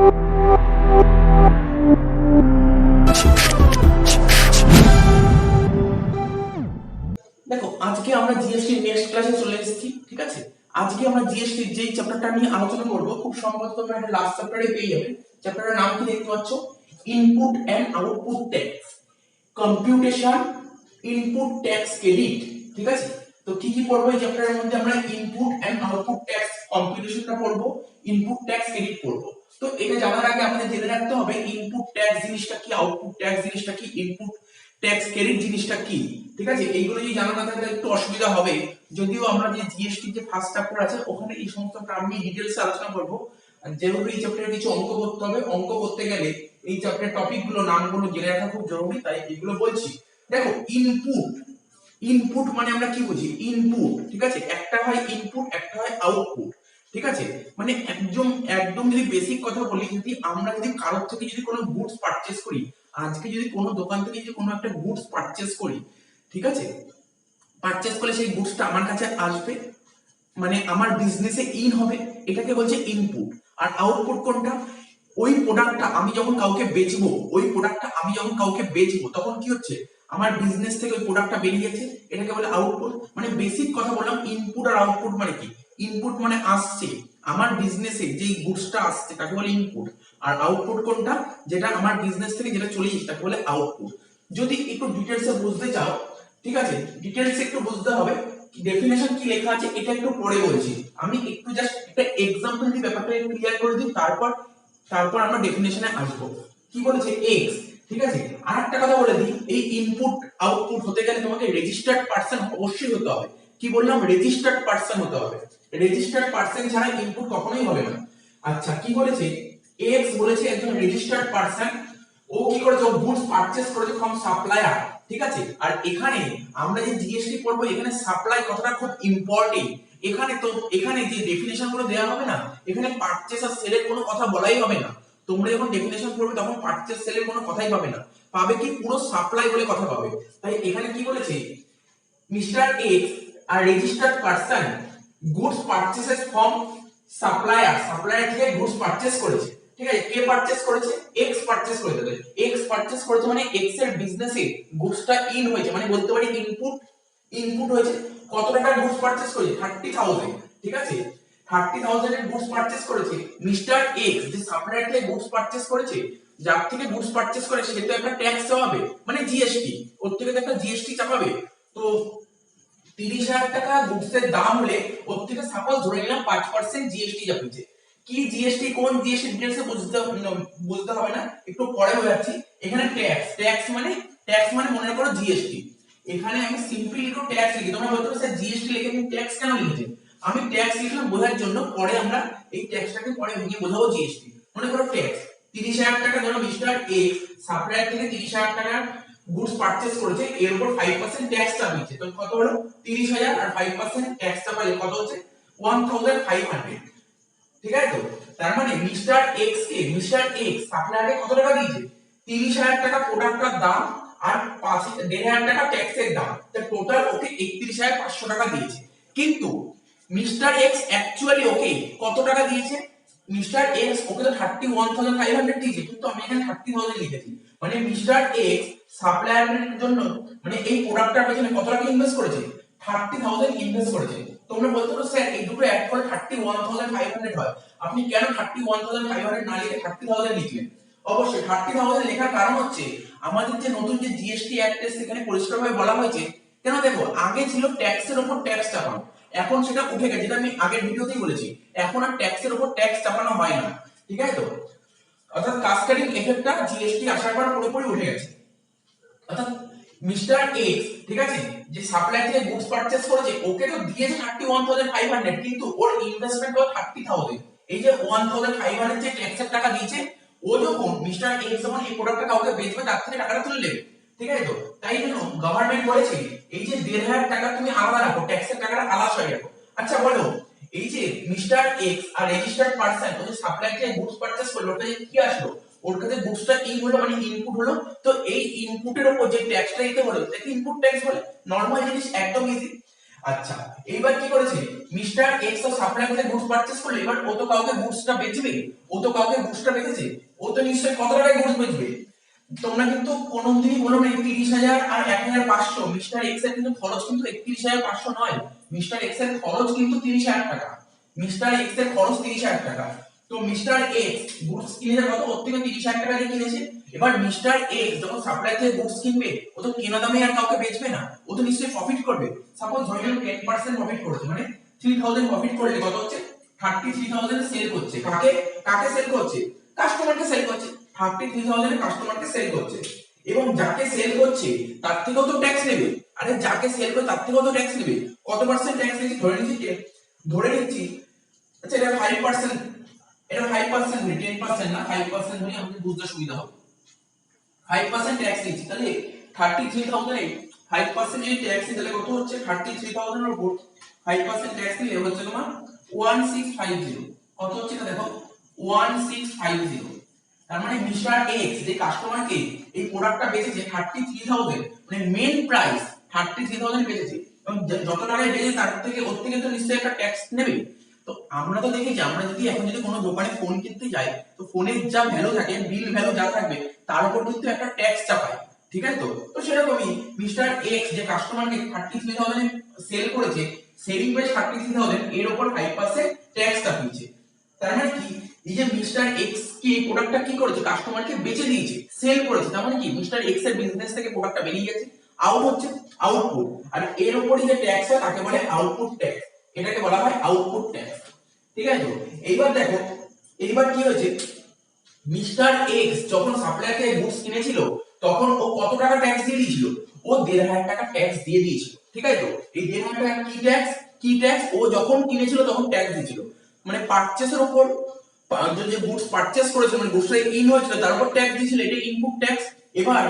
দেখো আজকে আমরা জিএসটি নেক্সট ক্লাসে চলে এসেছি, ঠিক আছে। আজকে আমরা জিএসটি যেই চ্যাপ্টারটা নিয়ে আলোচনা করব, খুব সম্ভবত তোমরা এটা লাস্ট চ্যাপ্টারে পেয়ে যাবে। চ্যাপ্টারের নাম কি দেখতে পাচ্ছ? Input and output tax, computation input tax credit, ঠিক আছে। তো কি কি পড়বো এই চ্যাপ্টারের মধ্যে? আমরা ইনপুট এন্ড আউটপুট ট্যাক্স কম্পিউটেশনটা পড়বো, ইনপুট ট্যাক্স ক্রেডিট পড়বো। তো এটা জানার আগে আমাদের জেনে রাখতে হবে ইনপুট ট্যাক্স জিনিসটা কি, আউটপুট ট্যাক্স জিনিসটা কি, ইনপুট ট্যাক্স ক্রেডিট জিনিসটা কি, ঠিক আছে। এইগুলো যদি জানা না থাকলে একটু অসুবিধা হবে। যদিও আমরা যে জিএসটি যে ফার্স্ট চ্যাপ্টার আছে ওখানে এই সমস্ত টার্ম নিয়ে ডিটেইলসে আলোচনা করব। যেহেতু এই চ্যাপ্টারে কিছু অঙ্ক করতে হবে, অঙ্ক করতে গেলে এই চ্যাপ্টারের টপিকগুলো নামগুলো জেনে রাখা খুব জরুরি, তাই এগুলো বলছি। দেখো ইনপুট, ইনপুট মানে আমরা কি বুঝি? ইনপুট, ঠিক আছে। একটা হয় ইনপুট, একটা হয় আউটপুট, ঠিক আছে। মানে একদম একদম যদি বেসিক কথা বলি, যদি আমরা যদি কারোর থেকে যদি কোনো গুডস পারচেজ করি, আজকে যদি কোনো দোকান থেকে যদি কোনো একটা গুডস পারচেজ করি, ঠিক আছে, পারচেজ করলে সেই গুডসটা আমার কাছে আসবে, মানে আমার বিজনেসে ইন হবে, এটাকে বলছে ইনপুট। আর আউটপুট কোনটা? ওই প্রোডাক্টটা আমি যখন কাউকে বেচবো, ওই প্রোডাক্টটা আমি যখন কাউকে বেচবো তখন কি হচ্ছে? আমার বিজনেস থেকে ওই প্রোডাক্টটা বেরিয়েছে, এটাকে বলে আউটপুট। মানে বেসিক কথা বললাম, ইনপুট আর আউটপুট মানে কি? ইনপুট মানে আসছে আমার বিজনেসে যেই গুডসটা আসছে তাকে বলে ইনপুট, আর আউটপুট কোনটা? যেটা আমার বিজনেস থেকে যেটা চলে যাচ্ছে তাকে বলে আউটপুট। যদি একটু ডিটেইলসে বুঝতে চাও, ঠিক আছে, ডিটেইলসে একটু বুঝতে হবে ডেফিনেশন কি লেখা আছে এটা একটু পরে বলছি। আমি একটু জাস্ট একটা এক্সাম্পল দিয়ে ব্যাপারটা ক্লিয়ার করে দিই, তারপর তারপর আমরা ডেফিনেশনে আসবো। কি বলেছে? এক্স, ঠিক আছে। আর একটা কথা বলে দিই, এই ইনপুট আউটপুট হতে গেলে তোমাকে রেজিস্টার্ড পারসন অবশ্যই হতে হবে। কি বললাম? রেজিস্টার্ড পারসন হতে হবে। রেজিস্টার্ড পারসন ছাড়া ইনপুট কখনোই হবে না। আচ্ছা, কি বলেছে? এক্স বলেছে একজন রেজিস্টার্ড পারসন, ও কি করেছে? ও গুডস পারচেজ করেছে ফ্রম সাপ্লায়ার, ঠিক আছে। আর এখানে আমরা যে জিএসটি পড়বো, এখানে সাপ্লাই কথাটা খুব ইম্পর্টেন্ট। এখানে তো এখানে যে ডেফিনেশন গুলো দেওয়া হবে না, এখানে পারচেজ আর সেলের কোনো কথা বলাই হবে না। তোমরা যখন ডেফিনেশন পড়বে তখন পারচেজ সেলের কোনো কথাই পাবে না, পাবে কি? পুরো সাপ্লাই বলে কথা পাবে। তাই এখানে কি বলেছে? Mister X are registered person goods purchases from supplier, supplier থেকে গুডস পারচেজ করেছে, ঠিক আছে। কে পারচেজ করেছে? এক্স পারচেজ করেছে। এক্স পারচেজ করেছে মানে এক্স এর বিজনেসে গুডসটা ইন হয়েছে, মানে বলতে পারি ইনপুট, ইনপুট হয়েছে। কত টাকার গুডস পারচেজ করেছে? 30,000, ঠিক আছে। 30,000 এর গুডস পারচেজ করেছে মিস্টার এক্স, যে সাপ্লায়ার থেকে গুডস পারচেজ করেছে। যার থেকে গুডস পারচেজ করে সে তো একটা ট্যাক্স চাপাবে, মানে জিএসটি, ওর থেকে তো একটা জিএসটি চাপাবে। তো 30,000 টাকা গুডসের দাম হলে ওর থেকে সাপোজ ধরে নিলাম 5% জিএসটি চাপিয়েছে। কি জিএসটি, কোন জিএসটি ডিটেইলসে বুঝতে হবে না, একটু পরে হয়ে যাচ্ছি। এখানে ট্যাক্স, ট্যাক্স মানে মনে করো জিএসটি। এখানে আমি সিম্পলি একটু ট্যাক্স লিখি, তোমরা বলতে পারো স্যার জিএসটি লিখে তুমি ট্যাক্স কেন লিখেছেন? আমি ট্যাক্স লিখলাম বোঝার জন্য, পরে আমরা এই ট্যাক্সটাকে পরে ভেঙে বোঝাবো জিএসটি। মনে করো ট্যাক্স 30,000 টাকা, ধরো মিস্টার এ সাপ্লায়ার থেকে 30,000 টাকার গুডস পারচেজ করেছে, এর উপর 5% ট্যাক্স চাপিয়েছে। তো কত হলো? 30,000 আর 5% ট্যাক্স চাপালে কত হচ্ছে? 1,500, ঠিক আছে। তো তার মানে মিস্টার এক্স সাপ্লায়ারকে কত টাকা দিয়েছে? 30,000 টাকা প্রোডাক্টটার দাম আর 1,500 টাকা ট্যাক্সের দাম, তো টোটাল ওকে 31,500 টাকা দিয়েছে। কিন্তু মিস্টার এক্স অ্যাকচুয়ালি ওকে কত টাকা দিয়েছে? মিস্টার এক্স ওকে তো 31,500 দিয়েছে, কিন্তু আমি এখানে 30,000 লিখেছি। মানে মিস্টার এক্স সাপ্লায়ারের জন্য, মানে এই প্রোডাক্টটার পেছনে কত টাকা ইনভেস্ট করেছে? 30,000 ইনভেস্ট করেছে। তোমরা বলতে পারো স্যার এই দুটো অ্যাড করে 31,500 হয়, আপনি কেন 31,500 না লিখে 30,000 লিখলেন? অবশ্যই 30,000 লেখার কারণ হচ্ছে আমাদের যে নতুন যে জিএসটি অ্যাক্ট সেখানে পরিষ্কারভাবে বলা হয়েছে, কেন দেখো আগে ছিল ট্যাক্সের উপর ট্যাক্স চাপানো, এখন সেটা উঠে গেছে, যেটা আমি আগের ভিডিওতেই বলেছি। এখন আর ট্যাক্সের উপর ট্যাক্স চাপানো হয় না, ঠিক আছে। তো অর্থাৎ কাস্কেডিং এফেক্টটা জিএসটি আসার পর পুরোপুরি উঠে গেছে। অর্থাৎ মিস্টার এক্স, ঠিক আছে, যে সাপ্লায়ার থেকে গুডস পারচেজ করেছে ওকে তো দিয়েছে 31,500, কিন্তু ওর ইনভেস্টমেন্ট হলো 30,000। এই যে 1,500 যে ট্যাক্সের টাকা দিয়েছে, ও যখন মিস্টার এক্স যখন এই প্রোডাক্টটা কাউকে বেচবে তার থেকে টাকাটা তুলে নেবে, ঠিক আছে। তো তাই জন্য গভর্নমেন্ট বলেছে এই যে 1,500 টাকা তুমি আলাদা রাখো, ট্যাক্সের টাকাটা আলাদা হয়ে রাখো। আচ্ছা বলো, এই যে mister X are registered person ও যে সাপ্লায়ার থেকে গুডস পারচেজ করলো, ওটা কি আসলো? ওর কাছে গুডসটা ইন হলো, মানে ইনপুট হলো। তো এই ইনপুটের উপর যে ট্যাক্সটা দিতে হলো তাকে ইনপুট ট্যাক্স বলে। নরমাল জিনিস, একদম ইজি। আচ্ছা, এইবার কি করেছে মিস্টার এক্স তো সাপ্লাই থেকে গুডস পারচেজ করলে, এবার ও তো কাউকে গুডসটা বেচবে, ও তো কাউকে গুডসটা বেচেছে, ও তো নিশ্চয়ই কত টাকায় গুডস বেচবে। তোমরা কিন্তু কোনোদিনই বলো না 30,000 আর 1,500, মিস্টার এক্স এর কিন্তু খরচ কিন্তু 31,500 নয়, মিস্টার এক্স এর খরচ কিন্তু 30,000 টাকা, মিস্টার এক্স এর খরচ 30,000 টাকা। তো মিস্টার এক্স গুডস কিনেছে কত, ওর থেকে 30,000 টাকা দিয়ে কিনেছে। এবার মিস্টার এক্স যখন সাপ্লাই থেকে গুডস কিনবে, ও তো কেনা দামে আর কাউকে বেচবে না, ও তো নিশ্চয়ই প্রফিট করবে। সাপোজ ধরে নিলাম 10% প্রফিট করেছে, মানে 3000 প্রফিট করলে কত হচ্ছে, 33,000 সেল করছে। কাকে কাকে সেল করছে, কাস্টমারকে সেল করছে, 33,000 এ কাস্টমারকে সেল করছে। এবং যাকে সেল করছে তার থেকেও তো ট্যাক্স নেবে, আরে যাকে সেল করে তার থেকেও তো ট্যাক্স নেবে। কত পার্সেন্ট ট্যাক্স নিচ্ছে, ধরে নিচ্ছি আচ্ছা এটা 5%, এটা 5% নেই, 10% না, 5% হলে আমাদের বুঝতে সুবিধা হবে। 5% ট্যাক্স নিচ্ছে, তাহলে 33,000 এ 5% যদি ট্যাক্স নিই তাহলে কত হচ্ছে, 33,000 এর উপর 5% ট্যাক্স নিলে হচ্ছে তোমার 1650। কত হচ্ছে এটা দেখো, 1650। তার মানে মিস্টার এক্স যে কাস্টমারকে এই প্রোডাক্টটা বেচেছে 33,000, মানে মেন প্রাইস 33,000 বেচেছে, এবং যত টাকায় বেচেছে তার থেকে ওর থেকে তো নিশ্চয়ই একটা ট্যাক্স নেবে। তো আমরা তো দেখেছি, আমরা যদি এখন যদি কোনো দোকানে ফোন কিনতে যাই, তো ফোনের যা ভ্যালু থাকে, বিল ভ্যালু যা থাকবে, তার উপর কিন্তু একটা ট্যাক্স চাপায়, ঠিক আছে। তো সেরকমই মিস্টার এক্স যে কাস্টমারকে 33,000 সেল করেছে, সেলিং প্রাইস 33,000, এর উপর 5% ট্যাক্স চাপিয়েছে। তার মানে কি, এই যে মিস্টার এক্স কি এই প্রোডাক্টটা কি করেছে, কাস্টমারকে বেচে দিয়েছে, সেল করেছে, তার মানে কি মিস্টার এক্স এর বিজনেস থেকে প্রোডাক্টটা বেরিয়ে গেছে, আউট হচ্ছে, আউটপুট। আর এর উপরে যে ট্যাক্স হয় তাকে বলে আউটপুট ট্যাক্স, এটাকে বলা হয় আউটপুট ট্যাক্স, ঠিক আছে। তো এইবার দেখো, এইবার কি হয়েছে, মিস্টার এক্স যখন সাপ্লায়ার থেকে গুডস কিনেছিল, তখন ও কত টাকা ট্যাক্স দিয়ে দিয়েছিল, ও 1,500 টাকা ট্যাক্স দিয়ে দিয়েছিল, ঠিক আছে। তো এই 1,500 টাকা কি ট্যাক্স, কি ট্যাক্স, ও যখন কিনেছিল তখন ট্যাক্স দিয়েছিল, মানে পারচেসের উপর, যে গুডস পারচেস করেছে মানে গুডসটা ইন হয়েছিল তার উপর ট্যাক্স দিয়েছিল, এটা ইনপুট ট্যাক্স। এবার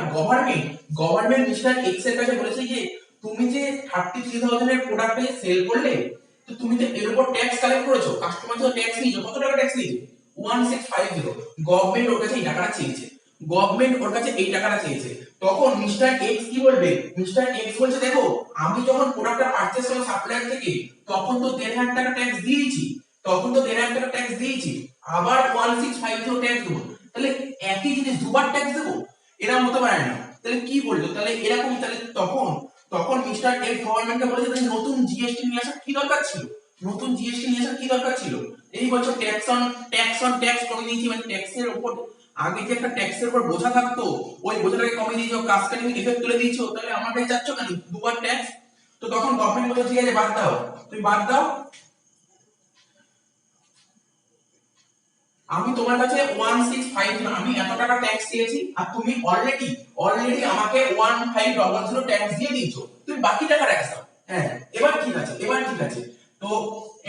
গভর্নমেন্ট মিস্টার এক্স এর কাছে বলেছে যে তুমি যে 33,000 এর প্রোডাক্টে সেল করলে, তো তুমি তো এর উপর ট্যাক্স কালেক্ট করেছো, কাস্টমার তো ট্যাক্স নিয়েছো, কত টাকা ট্যাক্স নিয়েছো, 1650। গভর্নমেন্ট ওর কাছে এই টাকাটা চেয়েছে, গভর্নমেন্ট ওর কাছে এই টাকাটা চেয়েছে। তখন মিস্টার এক্স কি বলবে, মিস্টার এক্স বলছে দেখো আমি যখন প্রোডাক্টটা পারচেজ করলাম সাপ্লায়ার থেকে, তখন তো 1,500 টাকা ট্যাক্স দিয়েছি, তখন তো 1,500 টাকা ট্যাক্স দিয়েছি, আবার 1650 ট্যাক্স দেবো, তাহলে একই জিনিস দুবার ট্যাক্স দেবো, এরকম হতে পারে না। তাহলে কি বললো, তাহলে এরকম, তাহলে তখন তখন মিস্টার এক্স গভর্নমেন্টকে বলেছে তাহলে নতুন জিএসটি নিয়ে আসার কি দরকার ছিল, নতুন জিএসটি নিয়ে আসার কি দরকার ছিল। এই বছর ট্যাক্স কমিয়ে দিয়েছি, মানে ট্যাক্সের উপর আগে যে একটা ট্যাক্সের উপর বোঝা থাকতো, ওই বোঝাটাকে কমিয়ে দিয়েছো, কাজ কাটিং ইফেক্ট তুলে দিয়েছো, তাহলে আমার কাছে যাচ্ছ কেন দুবার ট্যাক্স। তো তখন গভর্নমেন্ট বলে ঠিক আছে বাদ দাও, তুমি বাদ দাও, আমি তোমার কাছে 1650, আমি এত টাকা ট্যাক্স দিয়েছি, আর তুমি অলরেডি অলরেডি আমাকে 1500 ট্যাক্স দিয়ে দিয়েছো, তুমি বাকি টাকা ট্যাক্স দাও। হ্যাঁ, এবার ঠিক আছে, এবার ঠিক আছে। তো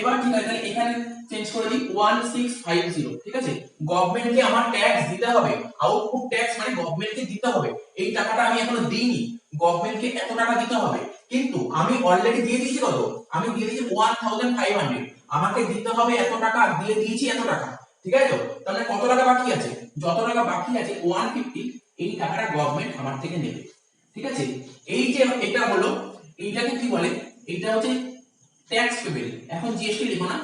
এবার ঠিক আছে, তাহলে এখানে চেঞ্জ করে দিই 1650, ঠিক আছে। গভর্নমেন্টকে আমার ট্যাক্স দিতে হবে, আউটপুট ট্যাক্স মানে গভর্নমেন্টকে দিতে হবে, এই টাকাটা আমি এখনো দিইনি, গভর্নমেন্টকে এত টাকা দিতে হবে, কিন্তু আমি অলরেডি দিয়ে দিয়েছি কত, আমি দিয়ে দিয়েছি 1500, আমাকে দিতে হবে এত টাকা, দিয়ে দিয়েছি এত টাকা, ঠিক আছে। তো তাহলে কত টাকা বাকি আছে, যত টাকা বাকি আছে 150, এই টাকাটা গভর্নমেন্ট আমার থেকে নেবে, ঠিক আছে। এই যে এটা হলো, এইটাকে কি বলে, এটা হচ্ছে ট্যাক্স পেবেল। এখন জিএসটি লিখো না,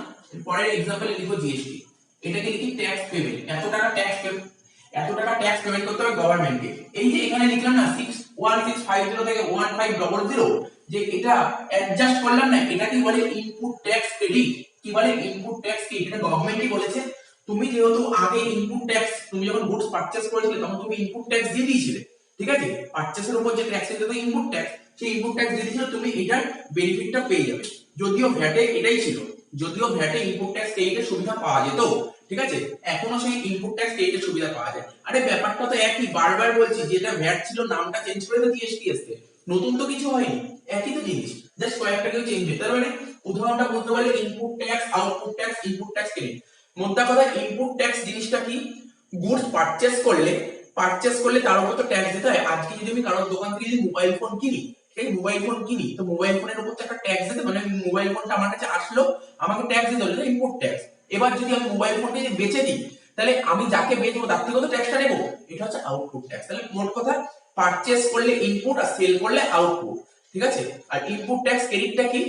পরের एग्जांपल লিখো জিএসটি, এটাকে লিখি ট্যাক্স পেবেল, এত টাকা ট্যাক্স পেমেন্ট, এত টাকা ট্যাক্স পেমেন্ট করতে হবে গভর্নমেন্টকে। এই যে এখানে লিখলাম না 1650 থেকে 1500, যে এটা অ্যাডজাস্ট করলাম না, এটা কি বলে ইনপুট ট্যাক্স ক্রেডিট, কি বলে ইনপুট ট্যাক্স ক্রেডিট, এটা গভর্নমেন্টই বলেছে। তুমি যেহেতু আগে ইনপুট ট্যাক্স, তুমি যখন গুডস পারচেজ করেছিলে তখন তুমি ইনপুট ট্যাক্স দিয়ে দিয়েছিলে, ঠিক আছে, পারচেজের উপর যে ট্যাক্স দিতে ইনপুট ট্যাক্স, সেই ইনপুট ট্যাক্স দিয়ে দিয়েছিলে, তুমি এটার বেনিফিটটা পেয়ে যাবে। যদিও ভ্যাটে এটাই ছিল, যদিও ভ্যাটে ইনপুট ট্যাক্স ক্রেডিটের সুবিধা পাওয়া যেত, ঠিক আছে, এখনো সেই ইনপুট ট্যাক্স ক্রেডিটের সুবিধা পাওয়া যায়। আরে ব্যাপারটা তো একই, বারবার বলছি, যেটা ভ্যাট ছিল নামটা চেঞ্জ করে তো জিএসটি এসছে, নতুন তো কিছু হয়নি, একই তো জিনিস, জাস্ট কয়েকটা কেউ চেঞ্জ হয়েছে। তার মানে উদাহরণটা বুঝতে পারলে input tax, output tax, input tax credit. মোদ্দা কথা ইনপুট ট্যাক্স জিনিসটা কি, গুডস পারচেজ করলে তার উপর তো ট্যাক্স দিতে হয়। আজকে যদি আমি কারোর দোকান থেকে যদি মোবাইল ফোন কিনি, সেই মোবাইল ফোন কিনি, তো মোবাইল ফোনের উপর তো একটা ট্যাক্স দিতে, মানে মোবাইল ফোনটা আমার কাছে আসলো, আমাকে ট্যাক্স দিতে হলো, ইনপুট ট্যাক্স। এবার যদি আমি মোবাইল ফোনটা যদি বেচে দিই, তাহলে আমি যাকে বেচবো তার থেকে তো ট্যাক্সটা নেবো, এটা হচ্ছে আউটপুট ট্যাক্স। তাহলে মোট কথা পারচেজ করলে ইনপুট আর সেল করলে আউটপুট, ঠিক আছে। আর ইনপুট ট্যাক্স ক্রেডিটটা কি,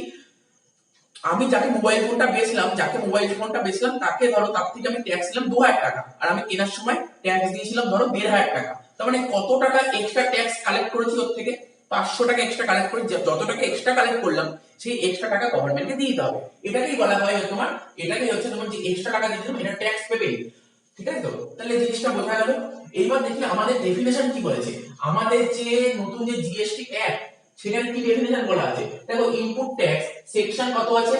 আমি যাকে মোবাইল ফোনটা বেচলাম তাকে ধরো তার থেকে আমি ট্যাক্স দিলাম 2000 টাকা, আর আমি কেনার সময় ট্যাক্স দিয়েছিলাম ধরো 1500 টাকা। তার মানে কত টাকা এক্সট্রা ট্যাক্স কালেক্ট করেছি ওর থেকে? 500 টাকা এক্সট্রা কালেক্ট করে, যত টাকা এক্সট্রা কালেক্ট করলাম সেই এক্সট্রা টাকা গভর্নমেন্টকে দিয়ে দিতে হবে। এটাকেই বলা হয় তোমার, এটাকেই হচ্ছে তোমার যে এক্সট্রা টাকা দিয়েছিলাম এটা ট্যাক্স পেবে। ঠিক আছে তো, তাহলে জিনিসটা বোঝা গেল। এইবার দেখি আমাদের ডেফিনেশন কি বলেছে। আমাদের যে নতুন যে জিএসটি অ্যাক্ট, সেখানে কি ডেফিনেশন বলা আছে দেখো। ইনপুট ট্যাক্স সেকশন কত আছে?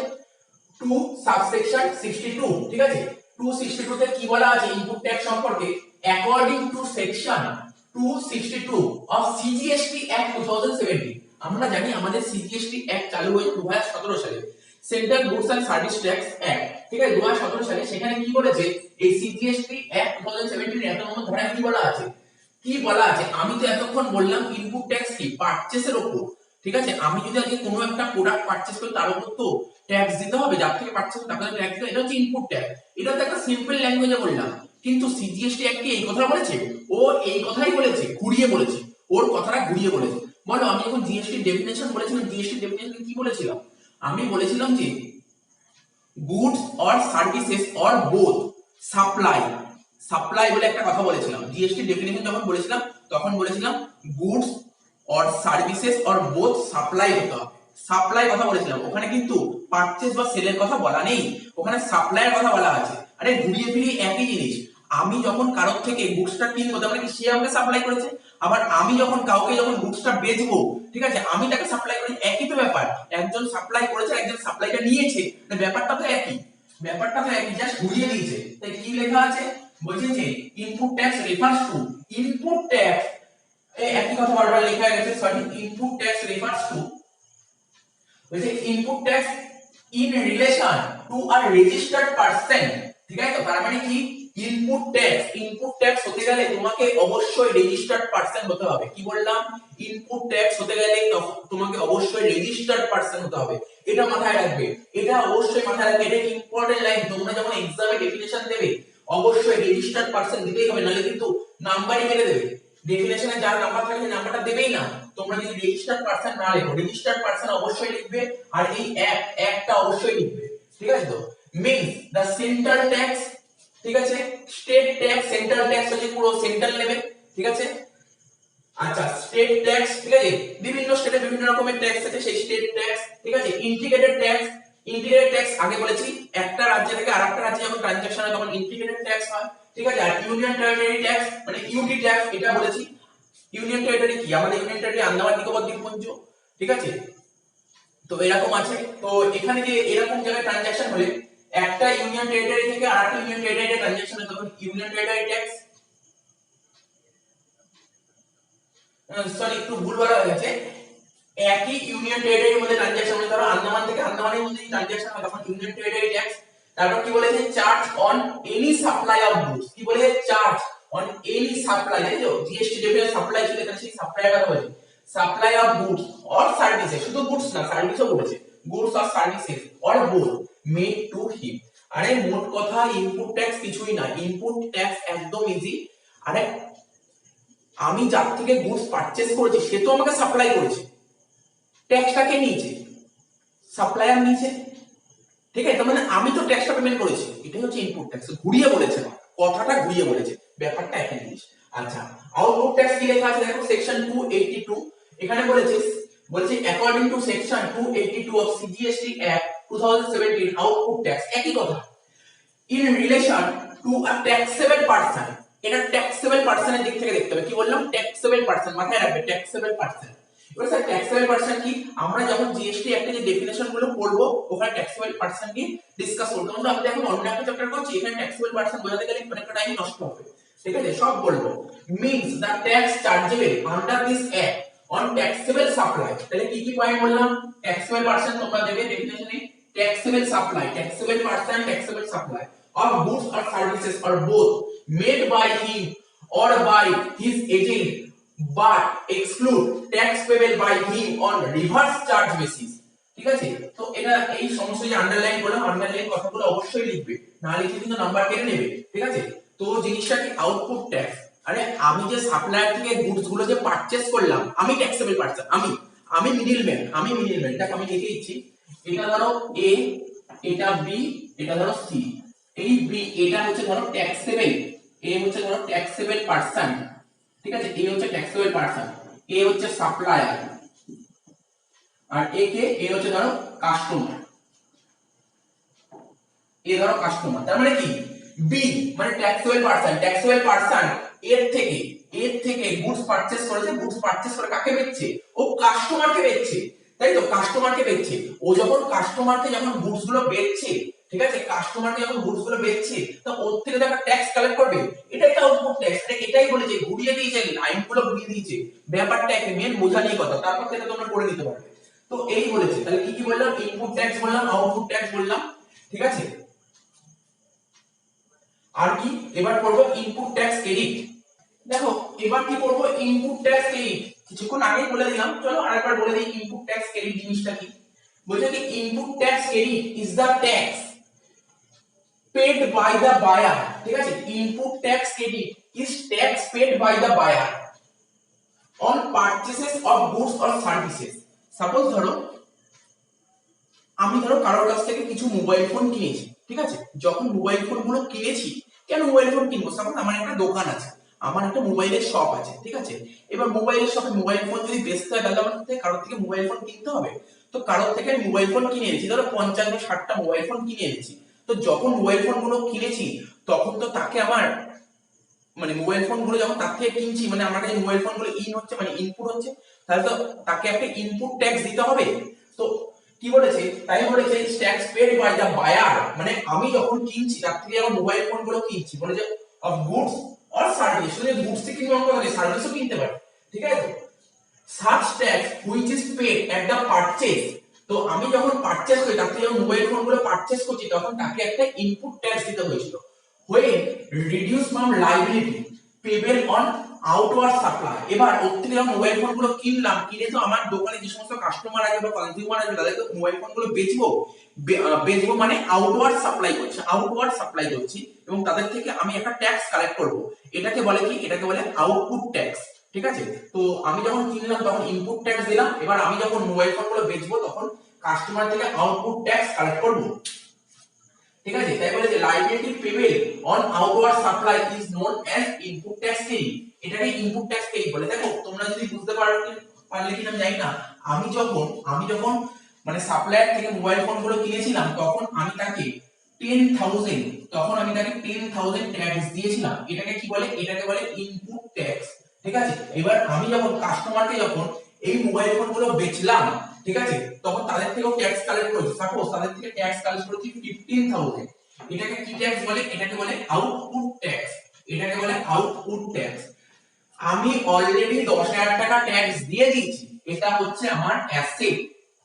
2 সাবসেকশন 62। ঠিক আছে, 262 তে কি বলা আছে ইনপুট ট্যাক্স সম্পর্কে? According to section 262 of CGST act 2017। আমরা জানি আমাদের সিজিএসটি অ্যাক্ট চালু হয়েছে 2017 সালে, central goods and service tax act. ঠিক আছে, 2017 সালে। সেখানে কি বলেছে এই সিজিএসটি অ্যাক্ট 2017 এর 1 নম্বর ধারায় কি বলা আছে? আমি তো এতক্ষণ বললাম ইনপুট ট্যাক্স কি পারচেসের উপর। ঠিক আছে, আমি যদি আজকে কোনো একটা প্রোডাক্ট পারচেস করি তার উপর তো ট্যাক্স দিতে হবে, যার থেকে পারচেস করি তাকে ট্যাক্স দিতে, এটা হচ্ছে ইনপুট ট্যাক্স। এটা তো একটা সিম্পল ল্যাঙ্গুয়েজে বললাম, কিন্তু সিজিএসটি অ্যাক্ট কি এই কথা বলেছে? ও এই কথাই বলেছে, ঘুরিয়ে বলেছে, ওর কথাটা ঘুরিয়ে বলেছে। বলো, আমি যখন জিএসটি ডেফিনেশন বলেছিলাম, জিএসটি ডেফিনেশন কি বলেছিলাম? আমি বলেছিলাম যে goods or services or both supply, supply বলে একটা কথা বলেছিলাম। জিএসটি ডেফিনেশন যখন বলেছিলাম তখন বলেছিলাম goods or services or both supply হতে হবে। সাপ্লাই কথা বলেছিলাম, ওখানে কিন্তু পারচেজ বা সেলের কথা বলা নেই, ওখানে সাপ্লাইয়ের কথা বলা আছে। আরে ঘুরিয়ে ফিরিয়ে একই জিনিস। আমি যখন কারোর থেকে গুডসটা কিনবো তার মানে কি সে আমাকে সাপ্লাই করেছে, আবার আমি যখন কাউকে গুডসটা বেচবো, ঠিক আছে, আমি তাকে সাপ্লাই করি, একই তো ব্যাপার। একজন সাপ্লাই করেছে, একজন সাপ্লাইটা নিয়েছে, ব্যাপারটা তো একই, জাস্ট ঘুরিয়ে দিয়েছে। তাই কি লেখা আছে? বলছে যে input tax refers to, input tax একই কথা বারবার লেখা গেছে, sorry, input tax refers to, বলছে input tax in relation to a registered person. ঠিক আছে, তার মানে কি ইনপুট ট্যাক্স হতে গেলে তোমাকে অবশ্যই রেজিস্টার্ড পারসন হতে হবে। কি বললাম? ইনপুট ট্যাক্স হতে গেলে তোমাকে অবশ্যই রেজিস্টার্ড পারসন হতে হবে। এটা মাথায় রাখবে, এটা অবশ্যই মাথায় রাখবে, এটা ইম্পর্টেন্ট লাইন। তোমরা যখন এক্সামে ডেফিনেশন দেবে অবশ্যই রেজিস্টার্ড পারসন দিতেই হবে, নাহলে কিন্তু নাম্বারই মেরে দেবে। ডেফিনেশনে যার নাম্বার থাকে সেই নাম্বারটা দেবেই না। তোমরা যদি রেজিস্টার্ড পারসন না লেখো, রেজিস্টার্ড পারসন অবশ্যই লিখবে, আর এই একটা অবশ্যই লিখবে। ঠিক আছে তো, মিন্স দা সেন্ট্রাল ট্যাক্স, ঠিক আছে, স্টেট ট্যাক্স, সেন্ট্রাল ট্যাক্স হচ্ছে পুরো সেন্ট্রাল লেভেল। ঠিক আছে, আচ্ছা, স্টেট ট্যাক্স, ঠিক আছে, বিভিন্ন স্টেটে বিভিন্ন রকমের ট্যাক্স আছে, সেই স্টেট ট্যাক্স। ঠিক আছে, ইন্টিগ্রেটেড ট্যাক্স আগে বলেছি, একটা রাজ্য থেকে আরেকটা রাজ্যে যখন ট্রানজাকশন হয় তখন ইন্টিগ্রেটেড ট্যাক্স হয়। ঠিক আছে, আর ইউনিয়ন টেরিটরি ট্যাক্স মানে ইউটি ট্যাক্স, এটা বলেছি। ইউনিয়ন টেরিটরি কি? আমাদের ইউনিয়ন টেরিটরি আন্দামান নিকোবর দ্বীপপুঞ্জ। ঠিক আছে, তো এরকম আছে। তো এখানে যে এরকম জায়গায় ট্রানজাকশন হলে একটা ইউনিয়ন টেরিটরি থেকে আরেকটা ইউনিয়ন টেরিটরি ট্রানজাকশন হয় তখন ইউনিয়ন টেরিটরি ট্যাক্স, সরি একটু ভুল বলা হয়ে গেছে, একই ইউনিয়ন টেরিটরির মধ্যে ট্রানজাকশন মানে ধরো আন্দামান থেকে আন্দামানের মধ্যে ট্রানজাকশন হয় তখন ইউনিয়ন টেরিটরি ট্যাক্স। তারপর কি বলেছে? Charge on any supply of goods. কি বলেছে? চার্জ অন এনি সাপ্লাই, তাই তো, জিএসটি ডেফিনেশন সাপ্লাই ছিল, এখানে সেই সাপ্লাইয়ের কথা বলেছে। Supply of goods or services, শুধু গুডস না সার্ভিসও বলেছে, goods or services or both made to him. আরে মোট কথা ইনপুট ট্যাক্স কিছুই না, ইনপুট ট্যাক্স একদম ইজি। আরে আমি যার থেকে গুডস পারচেজ করেছি সে তো আমাকে সাপ্লাই করেছে, ট্যাক্সটা কে নিয়েছে? সাপ্লায়ার নিয়েছে। ঠিক আছে, তার মানে আমি তো ট্যাক্সটা পেমেন্ট করেছি, এটাই হচ্ছে ইনপুট ট্যাক্স। ঘুরিয়ে বলেছে, কথাটা ঘুরিয়ে বলেছে, ব্যাপারটা একই জিনিস। আচ্ছা, আউটপুট ট্যাক্স কি লেখা আছে দেখো, সেকশন 282, এখানে বলেছে according to section 282 of CGST act 2017 output tax, একই কথা, in relation to a taxable person. এটা ট্যাক্সেবল পারসনের দিক থেকে দেখতে হবে। কি বললাম? ট্যাক্সেবল পারসন, মাথায় রাখবে, ট্যাক্সেবল পারসন। এবার স্যার ট্যাক্সেবল পারসন কি? আমরা যখন জিএসটি একটা যে ডেফিনেশন গুলো পড়বো ওখানে ট্যাক্সেবল পারসন কি ডিসকাস করব, কিন্তু আমি এখন অন্য একটা চ্যাপ্টার করছি, এখানে ট্যাক্সেবল পারসন বোঝাতে গেলে অনেকটা টাইম নষ্ট হবে। ঠিক আছে, সব বলবো। Means the tax chargeable under this act on taxable supply. তাহলে কি কি পয়েন্ট বললাম? ট্যাক্সেবল পারসন তোমরা দেবে ডেফিনেশনে, taxable supply, taxable person, taxable supply of goods or services or both made by him or by his agent but exclude tax payable by him on reverse charge basis। ঠিক আছে, তো এটা এই সমস্ত যে আন্ডারলাইন করলাম, আন্ডারলাইন কথাগুলো অবশ্যই লিখবে, না লিখে কিন্তু নাম্বার কেটে নেবে। ঠিক আছে, তো জিনিসটা কি? Output tax. আরে আমি যে সাপ্লায়ার থেকে গুডস গুলো যে পারচেজ করলাম আমি ট্যাক্সেবল পারসন, আমি মিডলম্যান, এটাকে আমি লিখে দিচ্ছি, এটা ধরো এ, এটা বি, এটা ধরো সি। এই বি এটা হচ্ছে ধরো ট্যাক্সেবল, এ হচ্ছে ধরো ট্যাক্সেবল পারসন, ঠিক আছে, এ হচ্ছে ট্যাক্সেবল পারসন, এ হচ্ছে সাপ্লায়ার, আর এ হচ্ছে ধরো কাস্টমার, এ ধরো কাস্টমার। তার মানে কি বি মানে ট্যাক্সেবল পারসন এর থেকে গুডস পারচেজ করেছে, গুডস পারচেজ করে কাকে বেচছে, ও কাস্টমারকে বেচছে, তাই তো, কাস্টমারকে বেচছে। ও যখন কাস্টমারকে যখন গুডস গুলো বেচছে, ঠিক আছে, কাস্টমারকে যখন গুডস গুলো বেচছে, তো ওর থেকে তো একটা ট্যাক্স কালেক্ট করবে, এটাই তো আউটপুট ট্যাক্স। এটাই বলেছে, ঘুরিয়ে দিয়েছে, লাইনগুলো ঘুরিয়ে দিয়েছে, ব্যাপারটা একটা মেন বোঝা নিয়ে কথা, তারপর থেকে তোমরা করে নিতে পারবে। তো এই বলেছে, তাহলে কি কি বললাম, ইনপুট ট্যাক্স বললাম, আউটপুট ট্যাক্স বললাম, ঠিক আছে। আর কি এবার করব ইনপুট ট্যাক্স ক্রেডিট। দেখো এবার কি করব, ইনপুট ট্যাক্স ক্রেডিট কিছুক্ষণ আগে বলে দিলাম, চলো আরেকবার বলে দিই ইনপুট ট্যাক্স ক্রেডিট জিনিসটা কি। বলছে কি input tax credit is the tax paid by the buyer, ঠিক আছে, input tax credit is tax paid by the buyer on purchases of goods or services. Suppose ধরো আমি ধরো কারোর কাছ থেকে কিছু মোবাইল ফোন কিনেছি, ঠিক আছে, যখন মোবাইল ফোন গুলো কিনেছি, কেন মোবাইল ফোন কিনবো, সাপোজ আমার একটা দোকান আছে, আমার একটা মোবাইলের শপ আছে, ঠিক আছে, এবার মোবাইলের শপে মোবাইল ফোন যদি বেচতে হয় তাহলে আমার থেকে কারোর থেকে মোবাইল ফোন কিনতে হবে। তো কারোর থেকে আমি মোবাইল ফোন কিনে এনেছি, ধরো 50-60টা মোবাইল ফোন কিনে এনেছি। তো যখন মোবাইল ফোন গুলো কিনেছি, তখন তো তাকে আমার মানে মোবাইল ফোন গুলো যখন তার থেকে কিনছি, মানে আমার কাছে মোবাইল ফোন গুলো ইন হচ্ছে মানে ইনপুট হচ্ছে, তাহলে তো তাকে একটা ইনপুট ট্যাক্স দিতে হবে। তো কি বলেছে, তাই বলেছে tax paid by the buyer, মানে আমি যখন কিনছি তার থেকে যখন মোবাইল ফোন গুলো কিনছি, বলে যে অফ গুডস অর সার্ভিস, শুধু গুডস থেকে কিনবো না, সার্ভিসও কিনতে পারে, ঠিক আছে। তো such tax which is paid at the purchase, তো আমি যখন পারচেজ করি, তার থেকে যখন মোবাইল ফোন গুলো পারচেজ করছি, তখন তাকে একটা ইনপুট ট্যাক্স দিতে হয়েছিল। when reduce from liability payable on outward supply, এবার ওর থেকে যখন মোবাইল ফোন গুলো কিনলাম, কিনে তো আমার দোকানে যে সমস্ত কাস্টমার আসবে বা কনজিউমার আসবে, তাদেরকে মোবাইল ফোন গুলো বেচবো মানে আউটওয়ার্ড সাপ্লাই করছি এবং তাদের থেকে আমি একটা ট্যাক্স কালেক্ট করব, এটাকে বলে কি, এটাকে বলে আউটপুট ট্যাক্স, ঠিক আছে। তো আমি যখন কিনলাম তখন ইনপুট ট্যাক্স দিলাম, এবার আমি যখন মোবাইল ফোন গুলো বেচবো তখন কাস্টমার থেকে আউটপুট ট্যাক্স কালেক্ট করব, ঠিক আছে। তাই বলে যে liability payable on outward supply is known as input tax credit, এটাকে ইনপুট ট্যাক্স ক্রেডিট বলে। দেখো তোমরা যদি বুঝতে পারলে কিনা আমি জানি না, আমি যখন মানে সাপ্লায়ার থেকে মোবাইল ফোন গুলো কিনেছিলাম, তখন আমি তাকে 10,000, তখন আমি তাকে 10,000 ট্যাক্স দিয়েছিলাম, এটাকে কি বলে, এটাকে বলে ইনপুট ট্যাক্স, ঠিক আছে। এবার আমি যখন কাস্টমারকে যখন এই মোবাইল ফোন গুলো বেচলাম, ঠিক আছে, তখন তাদের থেকেও ট্যাক্স কালেক্ট করেছি, সাপোজ তাদের থেকে ট্যাক্স কালেক্ট করেছি 15,000, এটাকে কি ট্যাক্স বলে, এটাকে বলে আউটপুট ট্যাক্স, এটাকে বলে আউটপুট ট্যাক্স। আমি অলরেডি 10,000 টাকা ট্যাক্স দিয়ে দিয়েছি, এটা হচ্ছে আমার অ্যাসেট,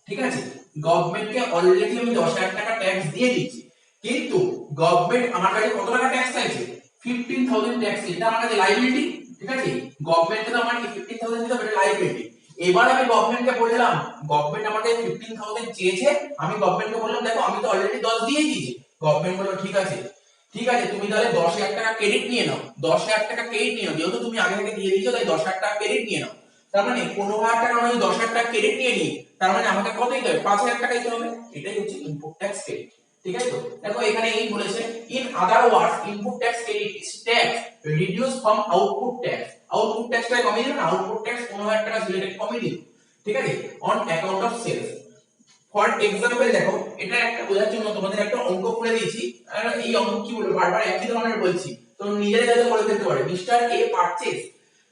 ঠিক আছে, গভর্নমেন্টকে অলরেডি আমি 10,000 টাকা ট্যাক্স দিয়ে দিয়েছি, কিন্তু গভর্নমেন্ট আমার কাছে কত টাকা ট্যাক্স চাইছে, 15,000 ট্যাক্স, এটা আমার কাছে লাইবিলিটি, ঠিক আছে, গভর্নমেন্টকে তো আমার 15,000 দিতে হবে, এটা লাইবিলিটি। এবার আমি গভর্নমেন্টকে বললাম, গভর্নমেন্ট আমাকে 15,000 চেয়েছে, আমি গভর্নমেন্টকে বললাম দেখো আমি তো অলরেডি 10 দিয়ে দিয়েছি, গভর্নমেন্ট বলল ঠিক আছে, ঠিক আছে, তুমি তাহলে 10,000 টাকা ক্রেডিট নিয়ে নাও, 10,000 টাকা ক্রেডিট নিয়ে নাও, যেহেতু তুমি আগে থেকে দিয়ে দিয়েছো তাই 10,000 টাকা ক্রেডিট নিয়ে নাও। তার মানে 15,000 টাকা নয়, 10,000 টাকা ক্রেডিট নিয়ে নি, তার মানে আমাকে কত দিতে হবে, 5,000 টাকা দিতে হবে, এটাই হচ্ছে ইনপুট ট্যাক্স ক্রেডিট, ঠিক আছে। তো দেখো এখানে এই বলেছে in other words input tax credit is tax reduce from output tax, output ট্যাক্সটা কমিয়ে দিন, আউটপুট ট্যাক্স 15,000 টাকা সিলেক্ট কমিয়ে দিন, ঠিক আছে, on account of sales. For example দেখো, এটা একটা বোঝার জন্য তোমাদের একটা অঙ্ক করে দিয়েছি, আর এই অঙ্ক কি বলবো, বারবার একই ধরনের বলছি, তো নিজেরাই যাতে করে দিতে পারে। Mister A purchase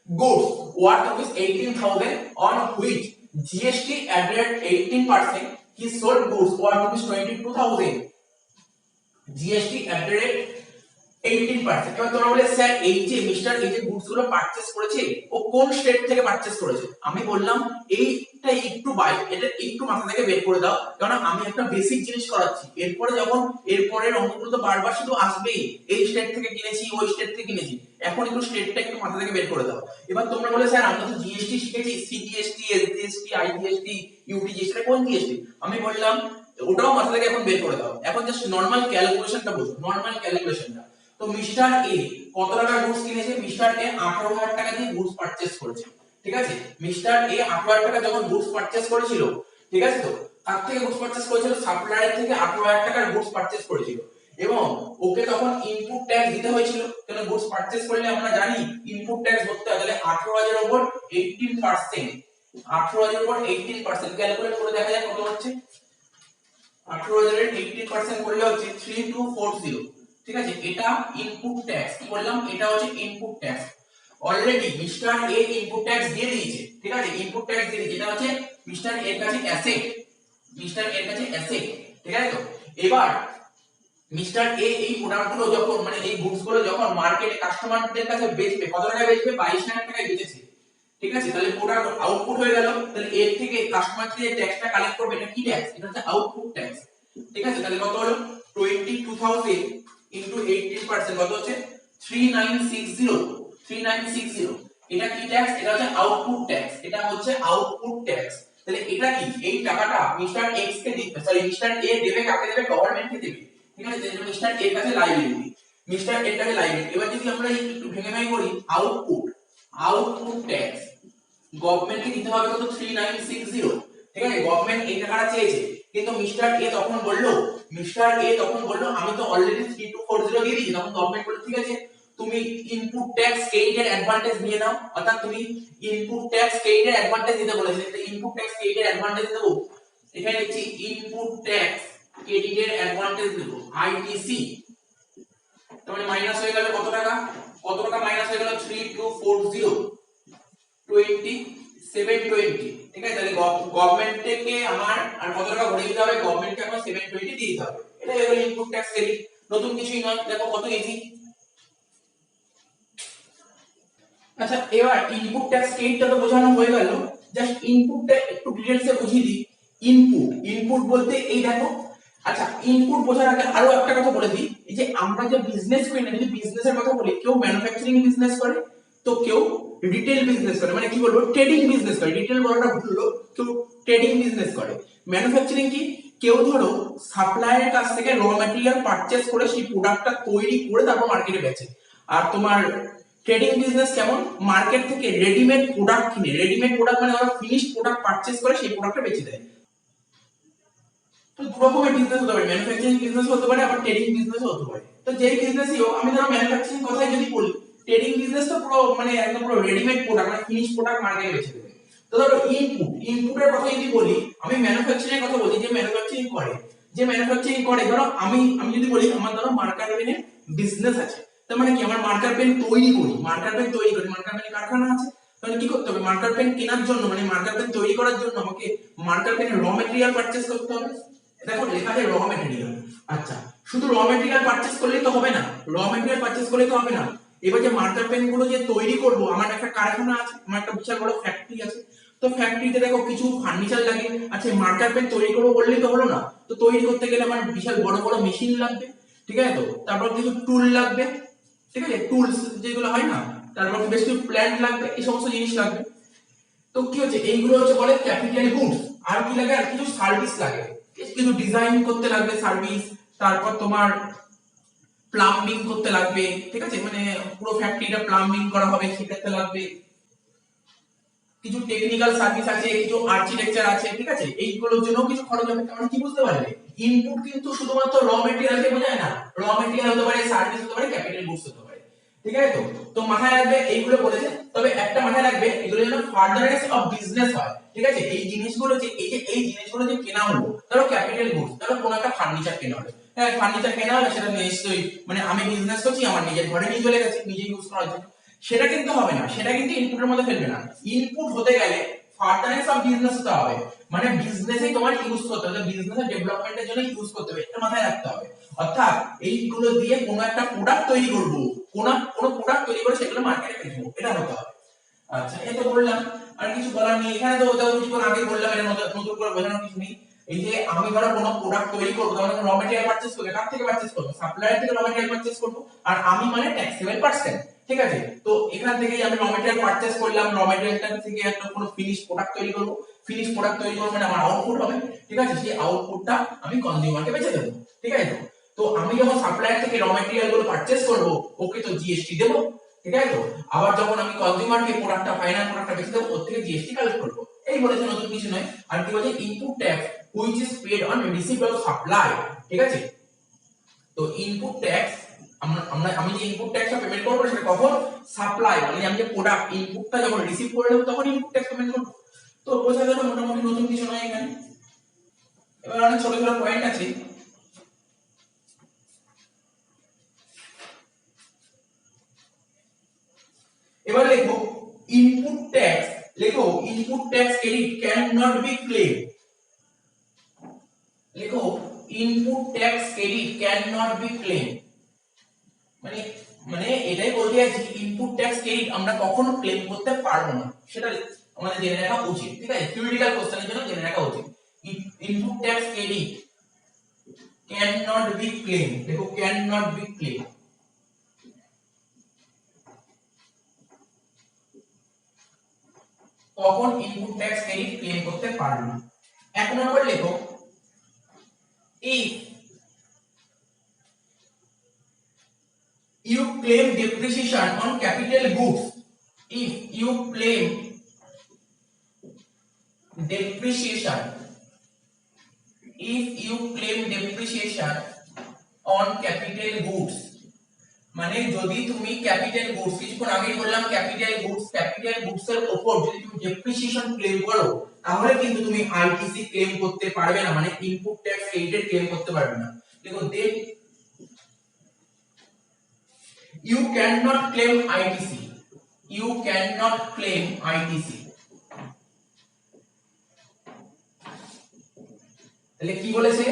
goods worth rupees 18,000 on which GST added 18%, he sold goods worth rupees 22,000, GST added 18%। এবার তোমরা বলে স্যার এই যে মিস্টার এই যে গুডস গুলো পারচেজ করেছে, ও কোন স্টেট থেকে পারচেজ করেছে, আমি বললাম এইটা এটা একটু মাথা থেকে বের করে দাও, কারণ আমি একটা বেসিক জিনিস করাচ্ছি, এরপরে যখন এরপরের অঙ্কগুলো তো বারবার শুধু আসবেই, এই স্টেট থেকে কিনেছি ওই স্টেট থেকে কিনেছি, এখন একটু স্টেটটা একটু মাথা থেকে বের করে দাও। এবার তোমরা বলে স্যার আমরা তো জিএসটি শিখেছি, সিজিএসটি, এসজিএসটি, আইজিএসটি, ইউটিজিএসটি, কোন জিএসটি, আমি বললাম ওটাও মাথা থেকে এখন বের করে দাও, এখন জাস্ট নরমাল ক্যালকুলেশনটা বুঝো, নরমাল ক্যালকুলেশনটা। তো মিস্টার এ কত টাকার গুডস কিনেছে, মিস্টার এ 18,000 টাকা দিয়ে গুডস পারচেজ করেছে, ঠিক আছে, মিস্টার এ 18,000 টাকা যখন গুডস পারচেজ করেছিল, ঠিক আছে, তো তার থেকে গুডস পারচেজ করেছিল, সাপ্লায়ার থেকে 18,000 টাকার গুডস পারচেজ করেছিল এবং ওকে তখন ইনপুট ট্যাক্স দিতে হয়েছিল, কারণ গুডস পারচেজ করলে আমরা জানি ইনপুট ট্যাক্স ভরতে হয়। তাহলে 18,000 এর উপর 18%, 18,000 এর উপর 18% ক্যালকুলেট করে দেখা যায় কত হচ্ছে। 18,000 এর 18% করলে হচ্ছে 3240। ঠিক আছে, এটা ইনপুট ট্যাক্স। কি বললাম, এটা হচ্ছে ইনপুট ট্যাক্স। অলরেডি মিস্টার এ ইনপুট ট্যাক্স দিয়ে দিয়েছে। ঠিক আছে, ইনপুট ট্যাক্স দিয়ে দিয়েছে, এটা হচ্ছে মিস্টার এর কাছে অ্যাসেট, মিস্টার এর কাছে অ্যাসেট। ঠিক আছে, তো এবার মিস্টার এ এই প্রোডাক্টগুলো যখন মানে এই গুডস গুলো যখন মার্কেটে কাস্টমারদের কাছে বেচবে, কত টাকায় বেচবে, 22,000 টাকায় বেচেছে। ঠিক আছে, তাহলে প্রোডাক্ট আউটপুট হয়ে গেল। তাহলে এর থেকে কাস্টমার যে ট্যাক্সটা কালেক্ট করবে, এটা কি ট্যাক্স, এটা হচ্ছে আউটপুট ট্যাক্স। ঠিক আছে, তাহলে কত হলো, 22,000 ইনটু 18% কত হচ্ছে, 3960, 3960। এটা কি ট্যাক্স, এটা হচ্ছে আউটপুট ট্যাক্স, এটা হচ্ছে আউটপুট ট্যাক্স। তাহলে এটা কি, এই টাকাটা মিস্টার এক্স কে দিবে, সরি মিস্টার এ দেবে, কাকে দেবে, গভর্নমেন্টকে দেবে। ঠিক আছে, তাহলে মিস্টার এর কাছে লাইবিলিটি, মিস্টার এর কাছে লাইবিলিটি। এবার যদি আমরা একটু ভেঙে ভেঙে করি, আউটপুট, আউটপুট ট্যাক্স গভর্নমেন্টকে দিতে হবে কত, 3960। ঠিক আছে, গভর্নমেন্ট এই টাকাটা চেয়েছে, কিন্তু মিস্টার এ তখন বললো, মিস্টার এ তখন বললো আমি তো অলরেডি 3240 দিয়ে দিয়েছি। তখন গভর্নমেন্ট বলল ঠিক আছে, তুমি ইনপুট ট্যাক্স ক্রেডিটের অ্যাডভান্টেজ নিয়ে নাও, অর্থাৎ তুমি ইনপুট ট্যাক্স ক্রেডিটের অ্যাডভান্টেজ দিতে বলেছে। তো ইনপুট ট্যাক্স ক্রেডিটের অ্যাডভান্টেজ দেব, এখানে লিখছি ইনপুট ট্যাক্স ক্রেডিটের অ্যাডভান্টেজ দেব, আইটিসি। তাহলে মাইনাস হয়ে গেল কত টাকা, কত টাকা মাইনাস হয়ে গেল, 3240 2720। ঠিক আছে, তাহলে গভর্নমেন্ট থেকে আমার আর কত টাকা ভরে দিতে হবে, গভর্নমেন্টকে আমার 720 দিয়ে দিতে হবে। এটা হলো ইনপুট ট্যাক্স ক্রেডিট, নতুন কিছুই নয়। দেখো কত ইজি। আচ্ছা, এবার ইনপুট ট্যাক্স ক্রেডিটটা তো বোঝানো হয়ে গেল, জাস্ট ইনপুটটা একটু ডিটেইলসে বুঝিয়ে দিই। ইনপুট, ইনপুট বলতে এই দেখো, আচ্ছা ইনপুট বোঝার আগে আরো একটা কথা বলে দিই, এই যে আমরা যে বিজনেস করি না, যদি বিজনেসের কথা বলি, কেউ ম্যানুফ্যাকচারিং বিজনেস করে, তো কেউ রিটেল বিজনেস করে, মানে কি বলবো, ট্রেডিং বিজনেস করে। রিটেল বলাটা ভুল হলো, কেউ ট্রেডিং বিজনেস করে। ম্যানুফ্যাকচারিং কি, কেউ ধরো সাপ্লায়ারের কাছ থেকে র ম্যাটেরিয়াল পারচেজ করে সেই প্রোডাক্টটা তৈরি করে তারপর মার্কেটে বেচে। আর তোমার ট্রেডিং বিজনেস কেমন, মার্কেট থেকে রেডিমেড প্রোডাক্ট কিনে, রেডিমেড প্রোডাক্ট মানে ওরা ফিনিশড প্রোডাক্ট পারচেজ করে সেই প্রোডাক্টটা বেচে দেয়। তো দু রকমের বিজনেস হতে পারে, ম্যানুফ্যাকচারিং বিজনেস হতে পারে, আবার ট্রেডিং বিজনেস হতে পারে। তো যেই বিজনেসই হোক, আমি ধরো ম্যানুফ্যাকচারিং কথাই যদি বলি, ট্রেডিং বিজনেস তো পুরো মানে একদম পুরো রেডিমেড প্রোডাক্ট মানে ফিনিশড প্রোডাক্ট মার্কেটে বেচে দেবে। তো ধরো ইনপুট, ইনপুটের কথা যদি বলি, আমি ম্যানুফ্যাকচারিং এর কথা বলছি, যে ম্যানুফ্যাকচারিং করে, যে ম্যানুফ্যাকচারিং করে, ধরো আমি আমি যদি বলি আমার ধরো মার্কার পেনের বিজনেস আছে, তার মানে কি আমার মার্কার পেন তৈরি করি, মার্কার পেন তৈরি করি, মার্কার পেনের কারখানা আছে। তাহলে কি করতে হবে, মার্কার পেন কেনার জন্য মানে মার্কার পেন তৈরি করার জন্য আমাকে মার্কার পেনের র ম্যাটেরিয়াল পারচেজ করতে হবে। দেখো লেখা আছে র ম্যাটেরিয়াল। আচ্ছা, শুধু র ম্যাটেরিয়াল পারচেজ করলেই তো হবে না, র ম্যাটেরিয়াল পারচেজ করলেই তো হবে না। এবার যে মার্কার পেন গুলো যে তৈরি করব, আমার একটা কারখানা আছে, আমার একটা বিশাল বড় ফ্যাক্টরি আছে। তো ফ্যাক্টরিতে দেখো কিছু ফার্নিচার লাগে। আচ্ছা, মার্কার পেন তৈরি করবো বললেই তো হলো না, তো তৈরি করতে গেলে আমার বিশাল বড় বড় মেশিন লাগবে। ঠিক আছে, তো তারপর কিছু টুল লাগবে। ঠিক আছে, টুলস যেগুলো হয় না, তারপর বেশ কিছু প্ল্যান্ট লাগবে, এই সমস্ত জিনিস লাগবে। তো কি হচ্ছে, এইগুলো হচ্ছে বলে ক্যাপিটাল গুডস। আর কি লাগে, আর কিছু সার্ভিস লাগে, কিছু ডিজাইন করতে লাগবে সার্ভিস, তারপর তোমার প্লাম্বিং করতে লাগবে। ঠিক আছে, মানে পুরো ফ্যাক্টরিটা প্লাম্বিং করা হবে, সেটাতে লাগবে। কিছু টেকনিক্যাল সার্ভিস আছে, কিছু আর্কিটেকচার আছে। ঠিক আছে, এইগুলোর জন্য কিছু খরচ হবে। তাহলে কি বুঝতে পারলে, ইনপুট কিন্তু শুধুমাত্র র ম্যাটেরিয়ালকে বোঝায় না, র ম্যাটেরিয়াল হতে পারে, সার্ভিস হতে পারে, ক্যাপিটাল গুডস হতে পারে। ঠিক আছে, তো তো মাথায় রাখবে এইগুলো বলেছে। তবে একটা মাথায় রাখবে, এগুলো যেন ফার্দারেন্স অফ বিজনেস হয়। ঠিক আছে, এই জিনিসগুলো যে এই জিনিসগুলো যে কেনা হলো, ধরো ক্যাপিটাল গুডস, ধরো কোনো একটা ফার্নিচার কেনা হলো। হ্যাঁ, ফার্নিচার কেনা হলো, সেটা নিশ্চয়ই মানে আমি বিজনেস করছি, আমার নিজের ঘরে নিয়ে চলে গেছি নিজে ইউজ করার জন্য, সেটা কিন্তু হবে না, সেটা কিন্তু ইনপুটের মধ্যে ফেলবে না। ইনপুট হতে গেলে ফার্দারেন্স অফ বিজনেস হতে হবে, মানে বিজনেসে তোমার ইউজ করতে হবে, বিজনেসের ডেভেলপমেন্টের জন্য ইউজ করতে হবে, এটা মাথায় রাখতে হবে। অর্থাৎ এইগুলো দিয়ে কোনো একটা প্রোডাক্ট তৈরি করব, কোনো প্রোডাক্ট তৈরি করে সেগুলো মার্কেটে বেচবো, এটা হতে হবে। আচ্ছা, এই তো বললাম, আর কিছু বলার নেই এখানে। তো কিছুক্ষণ আগে বললাম, এটা নতুন করে বোঝানোর কিছু নেই। এই যে আমি ধরো কোনো প্রোডাক্ট তৈরি করবো, তাহলে র ম্যাটেরিয়াল পারচেজ করবে, কার থেকে পারচেজ করবো, সাপ্লায়ার থেকে র ম্যাটেরিয়াল পারচেজ করবো, আর আমি মানে ট্যাক্সেবল পারসন। ঠিক আছে, তো এখান থেকে আমি র ম্যাটেরিয়াল পারচেজ করলাম, র ম্যাটেরিয়ালটা থেকে একটা কোনো ফিনিশ প্রোডাক্ট তৈরি করবো, ফিনিশ প্রোডাক্ট তৈরি করবো মানে আমার আউটপুট হবে। ঠিক আছে, সেই আউটপুটটা আমি কনজিউমারকে বেচে দেবো। ঠিক আছে, তো আমি যখন সাপ্লায়ার থেকে র ম্যাটেরিয়াল গুলো পারচেজ করবো, ওকে তো জিএসটি দেবো। ঠিক আছে, তো আবার যখন আমি কনজিউমারকে প্রোডাক্টটা ফাইনাল প্রোডাক্টটা বেচে দেবো, ওর থেকে জিএসটি কালেক্ট করবো। এই বলেছে, নতুন কিছু নয়। আর কি বলছে, input tax which is paid on receipt of supply, ঠিক আছে। তো ইনপুট ট্যাক্স আমি যে ইনপুট ট্যাক্সটা পেমেন্ট করব সেটা কখন, সাপ্লাই মানে আমি যে প্রোডাক্ট ইনপুটটা যখন রিসিভ করলাম তখন ইনপুট ট্যাক্স পেমেন্ট করব। তো বোঝা গেল মোটামুটি নতুন কিছু নয় এখানে। এবার অনেক ছোট ছোট পয়েন্ট আছে। এবার লেখো ইনপুট ট্যাক্স, লেখো input tax credit can not be claim, লেখো input tax credit can not be claim, মানে মানে এটাই বলতে চাইছি ইনপুট ট্যাক্স ক্রেডিট আমরা কখনো ক্লেম করতে পারবো না, সেটা আমাদের জেনে রাখা উচিত, ঠিক আছে। থিওরিটিক্যাল কোশ্চেনের জন্য জেনে রাখা উচিত। Input tax credit can not be claim, দেখো ক্যান নট বি ক্লেম, কখন ইনপুট ট্যাক্স ক্রেডিট ক্লেম করতে পারবে না। এক নম্বর লেখো if you claim depreciation on capital goods, if you claim depreciation, if you claim depreciation on capital goods, মানে যদি তুমি ক্যাপিটাল গুডস, কিছুক্ষণ আগেই বললাম ক্যাপিটাল গুডস এর উপর যদি তুমি ডেপ্রিসিয়েশন ক্লেম করো তাহলে কিন্তু তুমি আইটিসি ক্লেম করতে পারবে না, মানে ইনপুট ট্যাক্স ক্রেডিট ক্লেম করতে পারবে না। দেখো দেন you cannot claim ITC, you cannot claim ITC, তাহলে কি বলেছে,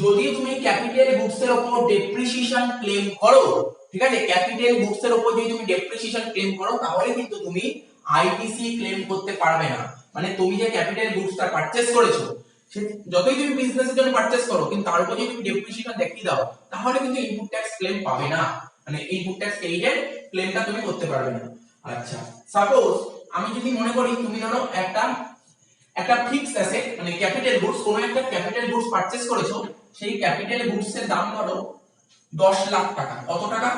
যদি তুমি ক্যাপিটাল গুডস এর উপর ডেপ্রিসিয়েশন ক্লেম করো, ঠিক আছে, ক্যাপিটাল গুডস এর উপর যদি তুমি ডেপ্রিসিয়েশন ক্লেম করো তাহলে কিন্তু তুমি আইটিসি ক্লেম করতে পারবে না। মানে তুমি যে ক্যাপিটাল গুডসটা পারচেজ করেছো, সে যতই তুমি বিজনেসের জন্য পারচেজ করো কিন্তু তার উপর যদি তুমি ডেপ্রিসিয়েশন দেখিয়ে দাও তাহলে কিন্তু ইনপুট ট্যাক্স ক্লেম পাবে না, মানে ইনপুট ট্যাক্স ক্রেডিটের ক্লেমটা তুমি করতে পারবে না। আচ্ছা, সাপোজ আমি যদি মনে করি তুমি ধরো একটা ফিক্সড অ্যাসেট মানে ক্যাপিটাল গুডস, কোন একটা ক্যাপিটাল গুডস পারচেজ করেছো, সেই ক্যাপিটাল গুডস এর দাম ধরো 10 লাখ টাকা, কত টাকা,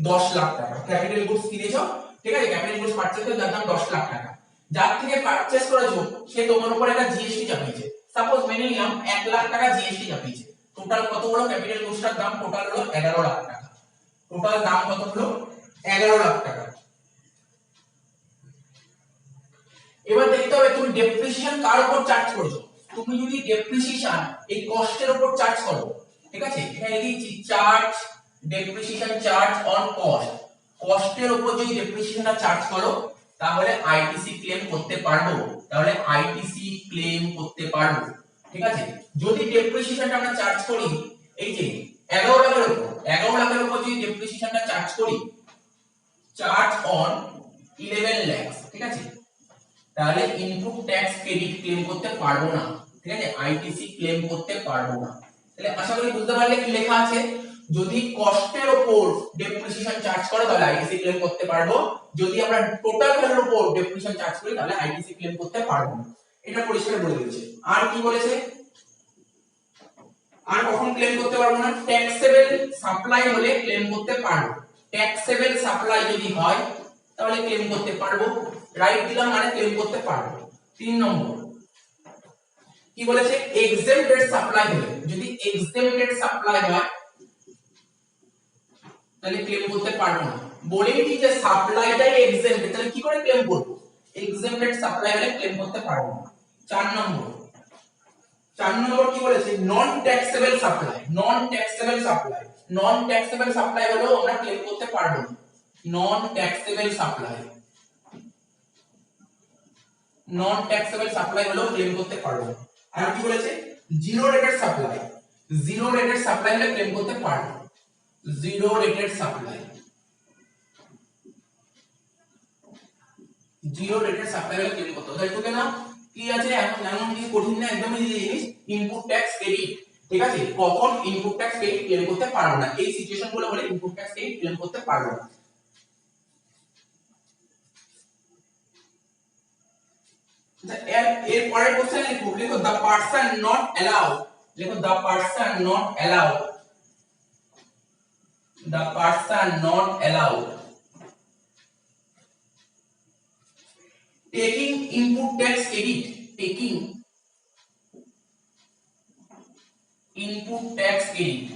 10 লাখ টাকা ক্যাপিটাল গুডস কিনেছো, ঠিক আছে, ক্যাপিটাল গুডস পারচেজ করে যার দাম 10 লাখ টাকা, যার থেকে পারচেজ করেছো সে তোমার উপর একটা জিএসটি চাপিয়েছে, সাপোজ মেনে নিলাম 1 লাখ টাকা জিএসটি চাপিয়েছে, টোটাল কত হলো ক্যাপিটাল গুডসটার দাম, টোটাল হলো 11 লাখ টাকা, টোটাল দাম কত হলো 11 লাখ টাকা। এবার দেখতে হবে তুমি ডেপ্রিসিয়েশন কার উপর চার্জ করছো, তুমি যদি ডেপ্রিসিয়েশন এই কস্টের উপর চার্জ করো, ঠিক আছে, এখানে লিখেছি charge depreciation charge on cost, কস্টের উপর যদি ডেপ্রিসিয়েশনটা চার্জ করো তাহলে আইটিসি ক্লেম করতে পারবো, তাহলে আইটিসি ক্লেম করতে পারবো, ঠিক আছে। যদি ডেপ্রিসিয়েশনটা আমরা চার্জ করি এই যে 11 লাখের উপর যদি ডেপ্রিসিয়েশনটা চার্জ করি, চার্জ অন 11 লাখ, ঠিক আছে, তাহলে ইনপুট ট্যাক্স ক্রেডিট ক্লেম করতে পারবো না, ঠিক আছে, আইটিসি ক্লেম করতে পারবো না। তাহলে আশা করি বুঝতে পারলে কি লেখা আছে, যদি কস্টের উপর ডেপ্রিসিয়েশন চার্জ করে তাহলে আইটিসি ক্লেম করতে পারবো, যদি আমরা টোটাল ভ্যালুর উপর ডেপ্রিসিয়েশন চার্জ করি তাহলে আইটিসি ক্লেম করতে পারবো না, এটা পরিষ্কার বলে দিয়েছে। আর কি বলেছে, আর কখন ক্লেম করতে পারবো না, ট্যাক্সেবল সাপ্লাই হলে ক্লেম করতে পারবো, ট্যাক্সেবল সাপ্লাই যদি হয় তাহলে ক্লেম করতে পারবো, রাইট দিলাম মানে ক্লেম করতে পারবো। 3 নম্বর কি বলেছে, এক্সেম্পটেড সাপ্লাই হলে, যদি এক্সেম্পটেড সাপ্লাই হয় তাহলে ক্লেম করতে পারবো না, বলেই দি যে সাপ্লাইটাই এক্সেম্পটেড, তাহলে কি করে ক্লেম করব, এক্সেম্পটেড সাপ্লাই হলে ক্লেম করতে পারবো না। 4 নম্বর কি বলেছে, নন ট্যাক্সেবল সাপ্লাই, নন ট্যাক্সেবল সাপ্লাই, নন ট্যাক্সেবল সাপ্লাই হলেও আমরা ক্লেম করতে পারবো না, নন ট্যাক্সেবল সাপ্লাই, নন ট্যাক্সেবল সাপ্লাই হলেও ক্লেম করতে পারবো না। আর কি বলেছে, zero rated supply, zero rated supply হলে ক্লেম করতে পারবো, zero rated supply, zero rated supply হলে ক্লেম করতে হবে, তাই না, কি আছে এখন এমন কিছু কঠিন না, একদমই ইজি জিনিস, ইনপুট ট্যাক্স ক্রেডিট, ঠিক আছে, কখন ইনপুট ট্যাক্স ক্রেডিট ক্লেম করতে পারবো না, এই সিচুয়েশন গুলো হলে ইনপুট ট্যাক্স ক্রেডিট ক্লেম করতে পারবো না। এর পরের কোশ্চেন লিখো the person not allowed, লিখো the person not allowed, the person not allowed taking input tax credit, taking input tax credit.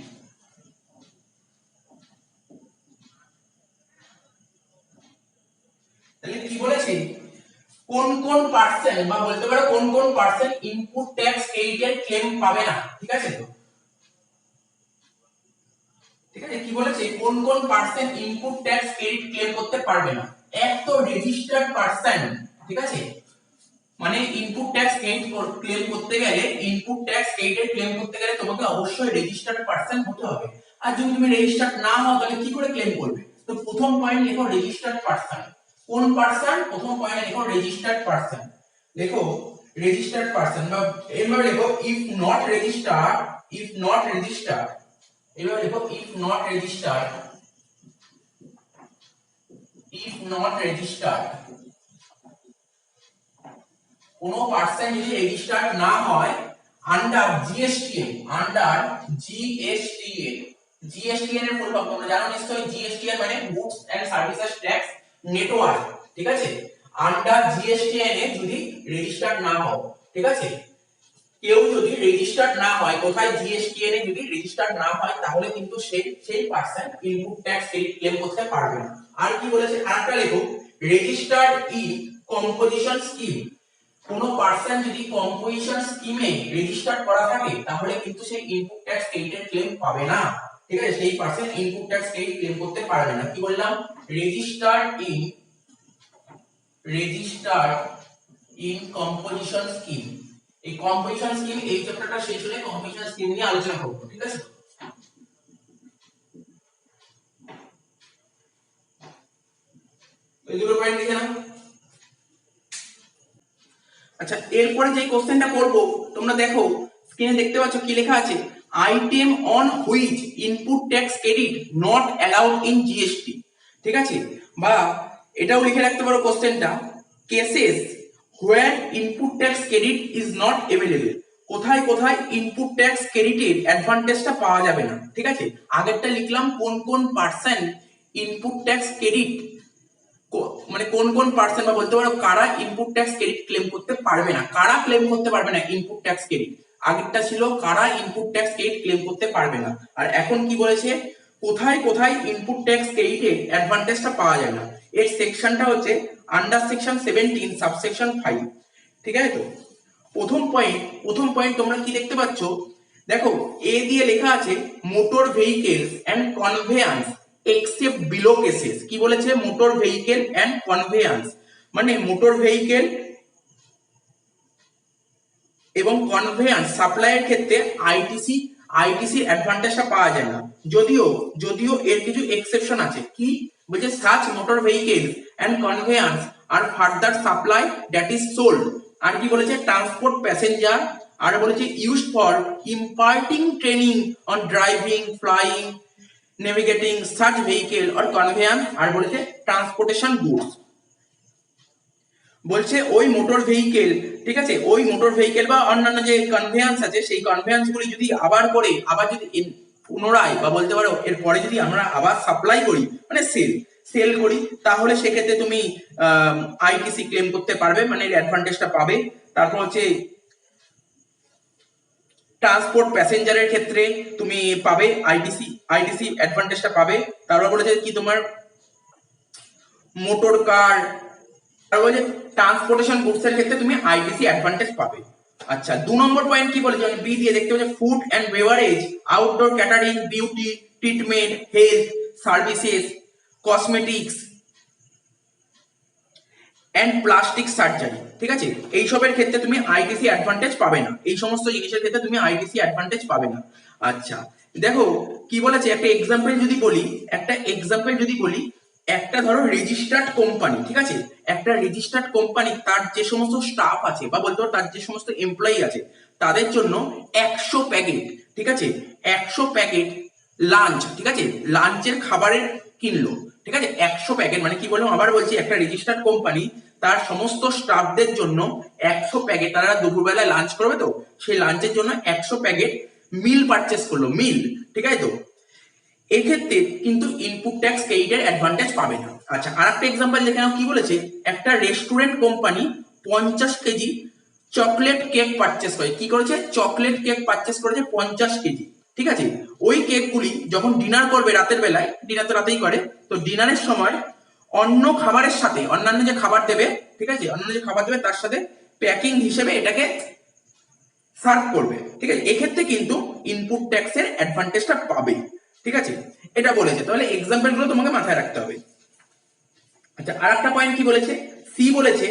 তাহলে কি বলেছে, কোন কোন পার্সেন্ট বা বলতে পারো কোন কোন পার্সেন্ট ইনপুট ট্যাক্স ক্রেডিটের ক্লেম পাবে না, ঠিক আছে তো? ঠিক আছে, কি বলেছে, কোন কোন percent input tax credit claim করতে পারবে না? এক তো রেজিস্টার্ড পার্সন, ঠিক আছে, মানে ইনপুট ট্যাক্স ক্লেম করতে গেলে, ইনপুট ট্যাক্স ক্রেডিট ক্লেম করতে গেলে তোমাকে অবশ্যই রেজিস্টার্ড পার্সন হতে হবে। আর যদি তুমি রেজিস্টার্ড না হও তাহলে কি করে ক্লেম করবে? তো প্রথম পয়েন্ট লেখো রেজিস্টার্ড পার্সন। কোন পার্সন? প্রথম পয়েন্টে লেখো রেজিস্টার্ড পার্সন। লেখো রেজিস্টার্ড পার্সন, বা এরপরে লেখো if not registered, if not registered, এবার লেখো if not registered, if not registered, কোন পার্সন যদি রেজিস্টার্ড না হয় আন্ডার জিএসটিএন, আন্ডার জিএসটিএন, জিএসটিএন এর ফুল ফর্ম তোমরা জানো নিশ্চয়ই, জিএসটিএন মানে goods and services tax network, ঠিক আছে, আন্ডার জিএসটিএন এ যদি রেজিস্টার্ড না হও, ঠিক আছে, কেউ যদি রেজিস্টার্ড না হয়, কোথায়, জিএসটিএন এ যদি রেজিস্টার্ড না হয়, তাহলে কিন্তু সেই person input tax credit claim করতে পারবে না। আর কি বলেছে, আরেকটা লেখো রেজিস্টার্ড ইন কম্পোজিশন স্কিম, কোন পার্সন যদি কম্পোজিশন স্কিমে রেজিস্টার্ড করা থাকে তাহলে কিন্তু সেই ইনপুট ট্যাক্স ক্রেডিটের ক্লেম পাবে না, ঠিক আছে, সেই person input tax credit claim করতে পারবে না। কি বললাম, রেজিস্টার্ড ইন কম্পোজিশন স্কিম। এই কম্পোজিশন স্কিম, এই চ্যাপ্টারটা শেষ হলে কম্পোজিশন স্কিম নিয়ে আলোচনা করব, ঠিক আছে। এই দুটো পয়েন্ট লিখে নাও। আচ্ছা, এরপরে যে কোশ্চেনটা করব, তোমরা দেখো স্ক্রিনে দেখতে পাচ্ছ কি লেখা আছে, item on which input tax credit not allowed in GST, ঠিক আছে, বা এটাও লিখে রাখতে পারো কোশ্চেনটা, cases where input tax credit is not available, কোথায় কোথায় ইনপুট ট্যাক্স ক্রেডিটের অ্যাডভান্টেজটা পাওয়া যাবে না, ঠিক আছে। আগেরটা লিখলাম কোন কোন পার্সেন্ট ইনপুট ট্যাক্স ক্রেডিট, মানে কোন কোন পার্সন বা বলতে পারো কারা ইনপুট ট্যাক্স ক্রেডিট ক্লেম করতে পারবে না, কারা ক্লেম করতে পারবে না ইনপুট ট্যাক্স ক্রেডিট। আগেরটা ছিল কারা ইনপুট ট্যাক্স ক্রেডিট ক্লেম করতে পারবে না, আর এখন কি বলেছে, কোথায় কোথায় ইনপুট ট্যাক্স ক্রেডিটের অ্যাডভান্টেজটা পাওয়া যায় না। এর সেকশনটা হচ্ছে আন্ডার সেকশন 17 সাবসেকশন 5, ঠিক আছে তো। প্রথম পয়েন্ট তোমরা কি দেখতে পাচ্ছ, দেখো এ দিয়ে লেখা আছে motor vehicles and conveyance except below cases. কি বলেছে, মোটর ভেহিকেল এন্ড কনভেয়ান্স, মানে মোটর ভেহিকেল এবং কনভেয়ান্স সাপ্লাইয়ের ক্ষেত্রে আইটিসি অ্যাডভান্টেজটা পাওয়া যায় না, যদিও এর কিছু এক্সেপশন আছে। কি বলছে, such motor vehicle and conveyance আর further supply that is sold, আর কি বলেছে, ট্রান্সপোর্ট প্যাসেঞ্জার, আর বলেছে used for imparting training on driving, flying, navigating such vehicle or conveyance, আর বলেছে ট্রান্সপোর্টেশন গুডস। বলছে ওই মোটর ভেহিকেল, ঠিক আছে, ওই মোটর ভেহিকেল বা অন্যান্য যে কনভেয়ান্স আছে, সেই কনভেয়ান্স গুলি যদি আবার যদি পুনরায় বা বলতে পারো এরপরে যদি আমরা আবার সাপ্লাই করি, মানে সেল করি, তাহলে সেক্ষেত্রে তুমি আইটিসি ক্লেম করতে পারবে, মানে এর অ্যাডভান্টেজটা পাবে। তারপর হচ্ছে ট্রান্সপোর্ট প্যাসেঞ্জারের ক্ষেত্রে তুমি পাবে আইটিসি অ্যাডভান্টেজটা পাবে। তারপর বলেছে কি তোমার মোটর কার, তারপর বলছে ট্রান্সপোর্টেশন গুডস এর ক্ষেত্রে তুমি আইটিসি অ্যাডভান্টেজ পাবে। আচ্ছা, 2 নম্বর পয়েন্ট কি বলেছে, বি দিয়ে দেখতে পাচ্ছ food and beverage, outdoor catering, beauty treatment, health services, cosmetics and plastic surgery, ঠিক আছে, এই সবের ক্ষেত্রে তুমি আইটিসি অ্যাডভান্টেজ পাবে না, এই সমস্ত জিনিসের ক্ষেত্রে তুমি আইটিসি অ্যাডভান্টেজ পাবে না। আচ্ছা, দেখো কি বলেছে, একটা এক্সাম্পল যদি বলি, একটা ধরো রেজিস্টার্ড কোম্পানি, ঠিক আছে, একটা রেজিস্টার্ড কোম্পানি তার যে সমস্ত স্টাফ আছে বা বলতে পারো তার যে সমস্ত এমপ্লয়ি আছে, তাদের জন্য 100 প্যাকেট, ঠিক আছে, 100 প্যাকেট লাঞ্চ, ঠিক আছে, লাঞ্চের খাবারের কিনলো, ঠিক আছে, 100 প্যাকেট, মানে কি বললাম, আবার বলছি, একটা রেজিস্টার্ড কোম্পানি তার সমস্ত স্টাফদের জন্য 100 প্যাকেট, তারা দুপুরবেলায় লাঞ্চ করবে, তো সেই লাঞ্চের জন্য 100 প্যাকেট মিল পারচেস করলো, ঠিক আছে তো। এক্ষেত্রে কিন্তু ইনপুট ট্যাক্স ক্রেডিটের অ্যাডভান্টেজ পাবে না। আচ্ছা, আরেকটা এক্সাম্পল দেখে নাও, কি বলেছে, একটা restaurant company 50 KG chocolate cake purchase করে, কি করেছে, চকলেট কেক পারচেস করেছে 50 কেজি। ঠিক আছে, ওই কেকগুলি যখন ডিনার করবে রাতের বেলায়, ডিনার তো রাতেই করে, তো ডিনারের সময় অন্য খাবারের সাথে, অন্যান্য যে খাবার দেবে, ঠিক আছে, অন্যান্য যে খাবার দেবে তার সাথে প্যাকিং হিসেবে এটাকে সার্ভ করবে। ঠিক আছে, এক্ষেত্রে কিন্তু ইনপুট ট্যাক্সের অ্যাডভান্টেজটা পাবে। ঠিক আছে, এটা বলেছে, তাহলে এক্সাম্পল গুলো তোমাকে মাথায় রাখতে হবে। আচ্ছা, আর একটা পয়েন্ট কি বলেছে, সি বলেছে,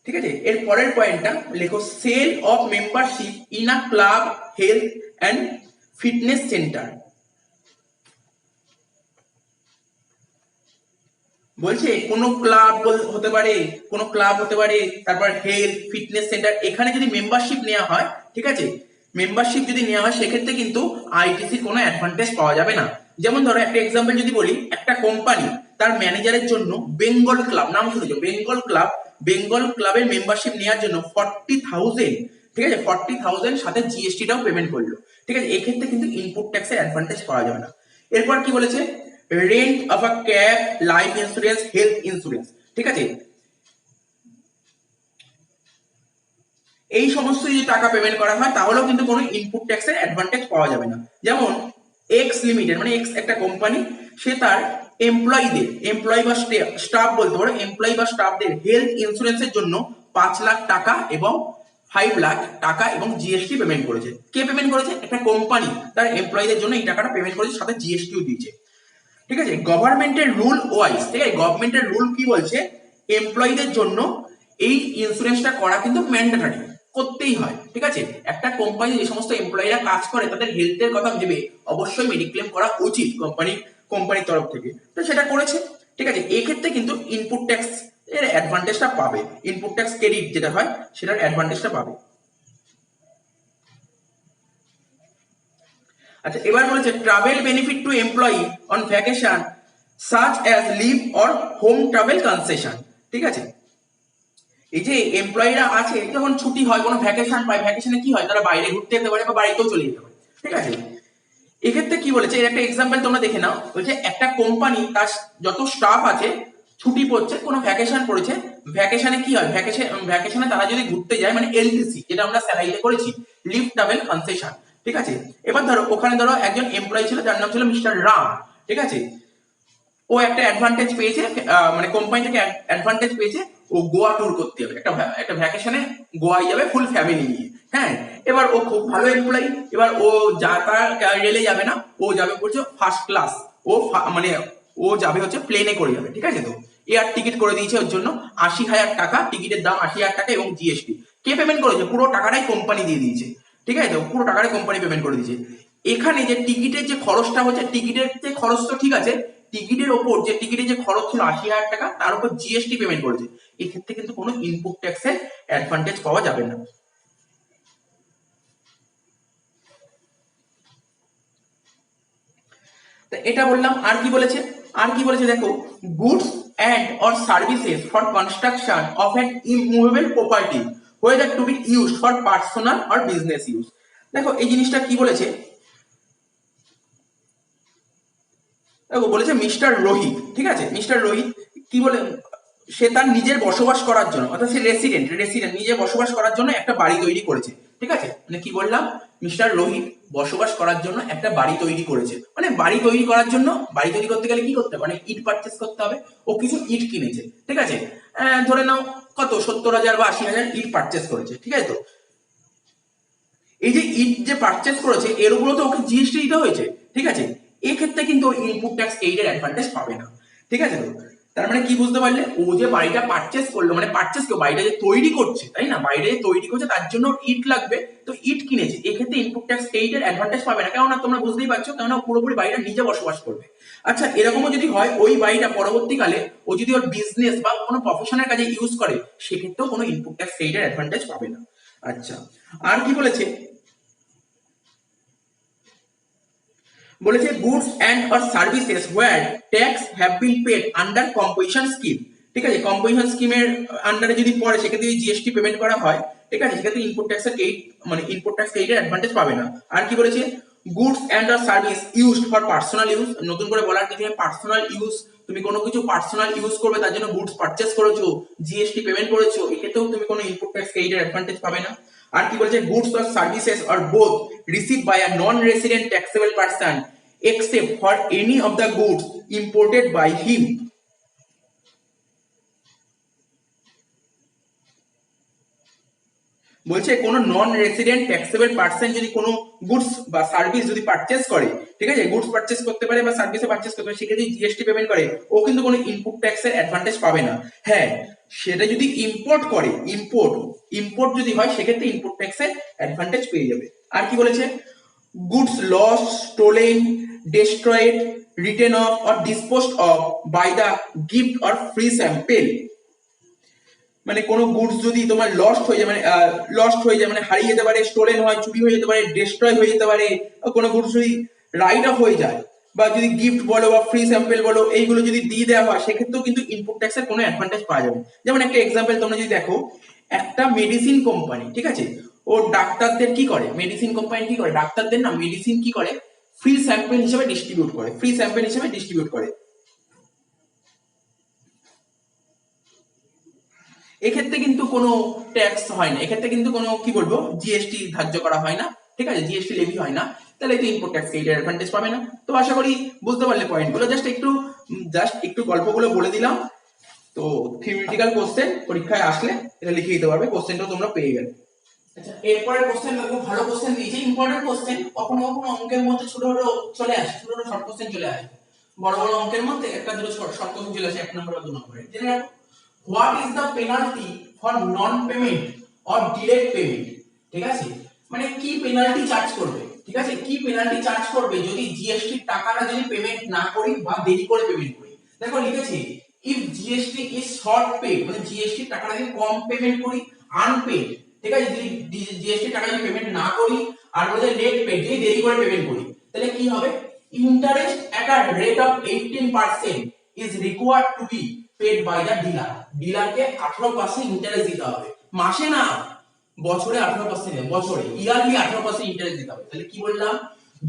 ঠিক আছে, এর পরের পয়েন্টটা লেখো, sale of membership in a club, health and fitness centre. বলছে কোনো ক্লাব হতে পারে, কোনো ক্লাব হতে পারে, তারপর হেলথ ফিটনেস সেন্টার, এখানে যদি মেম্বারশিপ নেওয়া হয়, ঠিক আছে, মেম্বারশিপ যদি নেওয়া হয় সেক্ষেত্রে কিন্তু আইটিসির কোনো অ্যাডভান্টেজ পাওয়া যাবে না। যেমন ধরো একটা এক্সাম্পল যদি বলি, একটা কোম্পানি তার ম্যানেজারের জন্য বেঙ্গল ক্লাব, নাম শুনেছো বেঙ্গল ক্লাব, বেঙ্গল ক্লাবের মেম্বারশিপ নেওয়ার জন্য 40,000, ঠিক আছে, 40,000 সাথে জিএসটিটাও পেমেন্ট করলো। ঠিক আছে, এক্ষেত্রে কিন্তু ইনপুট ট্যাক্সের অ্যাডভান্টেজ পাওয়া যাবে না। এরপর কি বলেছে, rent of a cab, life insurance, health insurance, ঠিক আছে, এই সমস্ত যদি টাকা পেমেন্ট করা হয় তাহলেও কিন্তু কোনো ইনপুট ট্যাক্সের অ্যাডভান্টেজ পাওয়া যাবে না। যেমন এক্স লিমিটেড, মানে এক্স একটা কোম্পানি, সে তার এমপ্লয়ীদের, এমপ্লয়ি বা স্টাফ বলতে পারো, এমপ্লয়ি বা স্টাফদের হেলথ ইন্স্যুরেন্সের জন্য 5 লাখ টাকা এবং 5 লাখ টাকা এবং জিএসটি পেমেন্ট করেছে। কে পেমেন্ট করেছে, একটা কোম্পানি তার এমপ্লয়ীদের জন্য এই টাকাটা পেমেন্ট করেছে, সাথে জিএসটিও দিয়েছে। ঠিক আছে, গভর্নমেন্টের রুল ওয়াইজ, ঠিক আছে, গভর্নমেন্টের রুল কি বলছে, এমপ্লয়ীদের জন্য এই ইন্স্যুরেন্সটা করা কিন্তু ম্যান্ডেটরি, করতেই হয়। ঠিক আছে, একটা কোম্পানি যে সমস্ত এমপ্লয়িরা কাজ করে তাদের হেলথের কথা ভেবে অবশ্যই মেডিক্লেম করা উচিত কোম্পানির তরফ থেকে, তো সেটা করেছে। ঠিক আছে, এক্ষেত্রে কিন্তু ইনপুট ট্যাক্স এর অ্যাডভান্টেজটা পাবে, ইনপুট ট্যাক্স ক্রেডিট যেটা হয় সেটার অ্যাডভান্টেজটা পাবে। আচ্ছা, এবার বলেছে travel benefit to employee on vacation such as leave or home travel concession. ঠিক আছে, এই যে এমপ্লয়িরা আছে যখন ছুটি হয়, কোনো ভ্যাকেশন পায়, ভ্যাকেশনে কি হয়, তারা বাইরে ঘুরতে যেতে পারে বা বাড়িতেও চলে যেতে পারে। ঠিক আছে, এক্ষেত্রে কি বলেছে, এর একটা এক্সাম্পল তোমরা দেখে নাও, বলছে একটা কোম্পানি তার যত স্টাফ আছে ছুটি পড়ছে, কোনো ভ্যাকেশন পড়েছে, ভ্যাকেশনে কি হয়, ভ্যাকেশনে তারা যদি ঘুরতে যায়, মানে এলটিসি যেটা আমরা স্যালারিতে করেছি, লিভ ট্রাভেল কনসেশন। ঠিক আছে, এবার ধরো ওখানে ধরো একজন এমপ্লয়ি ছিল যার নাম ছিল মিস্টার রাম। ঠিক আছে, ও একটা অ্যাডভান্টেজ পেয়েছে, মানে কোম্পানি থেকে অ্যাডভান্টেজ পেয়েছে, ও গোয়া ট্যুর করতে যাবে, একটা ভ্যাকেশনে গোয়ায় যাবে ফুল ফ্যামিলি নিয়ে। হ্যাঁ, এবার ও খুব ভালো এমপ্লয়ি, এবার ও রেলে যাবে না, ও যাবে বলছে ফার্স্ট ক্লাস, মানে ও যাবে হচ্ছে প্লেনে করে যাবে। ঠিক আছে, তো এয়ার টিকিট করে দিয়েছে ওর জন্য 80,000 টাকা, টিকিটের দাম 80,000 টাকা এবং জিএসটি। কে পেমেন্ট করেছে, পুরো টাকাটাই কোম্পানি দিয়ে দিয়েছে। ঠিক আছে, তো পুরো টাকাটাই কোম্পানি পেমেন্ট করে দিয়েছে। এখানে যে টিকিটের যে খরচটা হচ্ছে, টিকিটের যে খরচ তো ঠিক আছে, টিকিটের ওপর যে টিকিটের যে খরচ ছিল 80,000 টাকা, তার উপর জিএসটি পেমেন্ট করেছে, এক্ষেত্রে কিন্তু কোনো ইনপুট ট্যাক্সের অ্যাডভান্টেজ পাওয়া যাবে না। এটা বললাম। আর কি বলেছে, আর কি বলেছে দেখো, goods and or services for construction of an immovable property whether to be used for personal or business use। দেখো এই জিনিসটা কি বলেছে, দেখো বলেছে মিস্টার রোহিত, ঠিক আছে, মিস্টার রোহিত কি বলে, সে তার নিজের বসবাস করার জন্য, অর্থাৎ সে রেসিডেন্ট নিজে বসবাস করার জন্য একটা বাড়ি তৈরি করেছে। ঠিক আছে, মানে কি বললাম, মিস্টার রোহিত বসবাস করার জন্য একটা বাড়ি তৈরি করেছে, মানে বাড়ি তৈরি করার জন্য, বাড়ি তৈরি করতে গেলে কি করতে হবে, মানে ইট পারচেস করতে হবে, ও কিছু ইট কিনেছে। ঠিক আছে, ধরে নাও কত 70,000 বা 80,000 ইট পারচেস করেছে। ঠিক আছে, তো এই যে ইট যে পারচেস করেছে এর উপরও তো ওকে জিএসটি দিতে হয়েছে। ঠিক আছে, এক্ষেত্রে কিন্তু ইনপুট ট্যাক্স এইডের অ্যাডভান্টেজ পাবে না। ঠিক আছে, তো তার মানে কি বুঝতে পারলে, ও যে বাড়িটা পারচেস করলো, মানে পারচেস কেউ বাড়িটা যে তৈরি করছে, তাই না, বাড়িটা যে তৈরি করছে তার জন্য ইট লাগবে, তো ইট কিনেছে, এক্ষেত্রে ইনপুট ট্যাক্স এইডের অ্যাডভান্টেজ পাবে না, কেননা তোমরা বুঝতেই পারছো, কেননা পুরোপুরি বাড়িটা নিজে বসবাস করবে। আচ্ছা, এরকমও যদি হয় ওই বাড়িটা পরবর্তীকালে ও যদি ওর বিজনেস বা কোনো প্রফেশনের কাজে ইউজ করে, সেক্ষেত্রেও কোনো ইনপুট ট্যাক্স এইডের অ্যাডভান্টেজ পাবে না। আচ্ছা, আর কি বলেছে, বলেছে goods and or services where tax have been paid under composition scheme. ঠিক আছে, কম্পোজিশন স্কিমের আন্ডারে যদি পড়ে সেক্ষেত্রে যদি জিএসটি পেমেন্ট করা হয়, ঠিক আছে, সেক্ষেত্রে ইনপুট ট্যাক্সের এইড, মানে ইনপুট ট্যাক্স এইডের অ্যাডভান্টেজ পাবে না। আর কি বলেছে, goods and or service used for personal use, নতুন করে বলার কিছু পার্সোনাল ইউজ তুমি কোনো কিছু পার্সোনাল ইউজ করবে তার জন্য গুডস পারচেজ করেছো, জিএসটি পেমেন্ট করেছো, এক্ষেত্রেও তুমি কোনো ইনপুট ট্যাক্স ক্রেডিটের অ্যাডভান্টেজ পাবে না। আর কি বলছে, goods or services are both receive by a non resident taxable person except for any of the goods imported by him. বলছে কোন নন রেসিডেন্ট ট্যাক্সেবল পার্সন যদি কোনো গুডস বা সার্ভিস যদি পারচেজ করে, ঠিক আছে, গুডস পারচেজ করতে পারে বা সার্ভিসে পারচেজ করতে পারে, সেক্ষেত্রে জিএসটি পেমেন্ট করে, ও কিন্তু কোনো ইনপুট ট্যাক্সের অ্যাডভান্টেজ পাবে না। হ্যাঁ, সেটা যদি ইম্পোর্ট করে, ইম্পোর্ট যদি হয় সেক্ষেত্রে ইনপুট ট্যাক্সের অ্যাডভান্টেজ পেয়ে যাবে। আর কি বলেছে, goods loss, stolen, destroyed, written off or disposed of by the gift or free sample। মানে কোনো গুডস যদি তোমার লস্ট হয়ে যায়, মানে হারিয়ে যেতে পারে, স্টোলেন হয়, চুরি হয়ে যেতে পারে, ডিস্ট্রয় হয়ে যেতে পারে, কোনো গুডস যদি রাইট অফ হয়ে যায়, বা যদি গিফট বলো বা ফ্রি স্যাম্পল বলো, এইগুলো যদি দিয়ে দেওয়া হয় সেক্ষেত্রেও কিন্তু ইনপুট ট্যাক্সের কোনো অ্যাডভান্টেজ পাওয়া যাবে। যেমন একটা এক্সাম্পল তোমরা যদি দেখো, একটা মেডিসিন কোম্পানি, ঠিক আছে, ও ডাক্তারদের কি করে, মেডিসিন কোম্পানি কি করে, ডাক্তারদের না মেডিসিন কি করে, ফ্রি স্যাম্পল হিসেবে ডিস্ট্রিবিউট করে। এক্ষেত্রে কিন্তু কোনো ট্যাক্স হয় না, এক্ষেত্রে কিন্তু কোনো কি বলবো জিএসটি ধার্য করা হয় না, ঠিক আছে, জিএসটি লেভি হয় না, তাহলে তো ইনপুট ট্যাক্স ক্রেডিটের অ্যাডভান্টেজ পাবে না। তো আশা করি বুঝতে পারলে পয়েন্টগুলো, জাস্ট একটু গল্পগুলো বলে দিলাম। তো থিওরিটিক্যাল কোশ্চেন পরীক্ষায় আসলে এটা লিখে দিতে পারবে, কোশ্চেনটাও তোমরা পেয়ে গেলে। আচ্ছা, এরপরের কোশ্চেন দেখো, ভালো কোশ্চেন দিয়েছে, ইম্পর্টেন্ট কোশ্চেন। কখনো কখনো অঙ্কের মধ্যে ছোট ছোট চলে আসে, ছোট ছোট শর্ট কোশ্চেন চলে আসে, বড় বড় অঙ্কের মধ্যে একটা দুটো শর্ট কোশ্চেন চলে আসে 1 নম্বর বা 2 নম্বরে। জেনে রাখো, what is the penalty for non payment or delayed payment. ঠিক আছে, মানে কি পেনাল্টি চার্জ করবে, ঠিক আছে, কি পেনাল্টি চার্জ করবে যদি জিএসটি টাকাটা যদি পেমেন্ট না করি বা দেরি করে পেমেন্ট করি। দেখো লিখেছে, if GST is short pay, মানে জিএসটি টাকাটা যদি কম পেমেন্ট করি, আনপেড, ঠিক আছে, যদি জিএসটি টাকা যদি পেমেন্ট না করি, আর বলে লেট পে, যদি দেরি করে পেমেন্ট করি, তাহলে কি হবে, interest at a rate of 18% is required to be paid by the dealer. ডিলারকে 18% ইন্টারেস্ট দিতে হবে, মাসে না, বছরে 18%, বছরে ইয়ারলি 18% ইন্টারেস্ট দিতে হবে। তাহলে কি বললাম,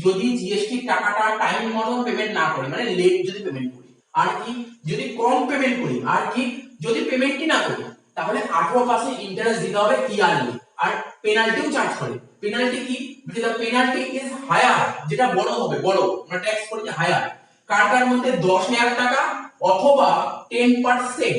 যদি জিএসটি টাকাটা টাইম মতো পেমেন্ট না করি, মানে লেট যদি পেমেন্ট করি, আর কি যদি কম পেমেন্ট করি, আর কি যদি পেমেন্টই না করি, তাহলে 18% ইন্টারেস্ট দিতে হবে ইয়ারলি। আর পেনাল্টিও চার্জ করে। পেনাল্টি কি, যেটা পেনাল্টি ইজ হায়ার, যেটা বড় হবে, বড় আমরা ট্যাক্স করি যে হায়ার, কার মধ্যে 10,000 টাকা অথবা 10%,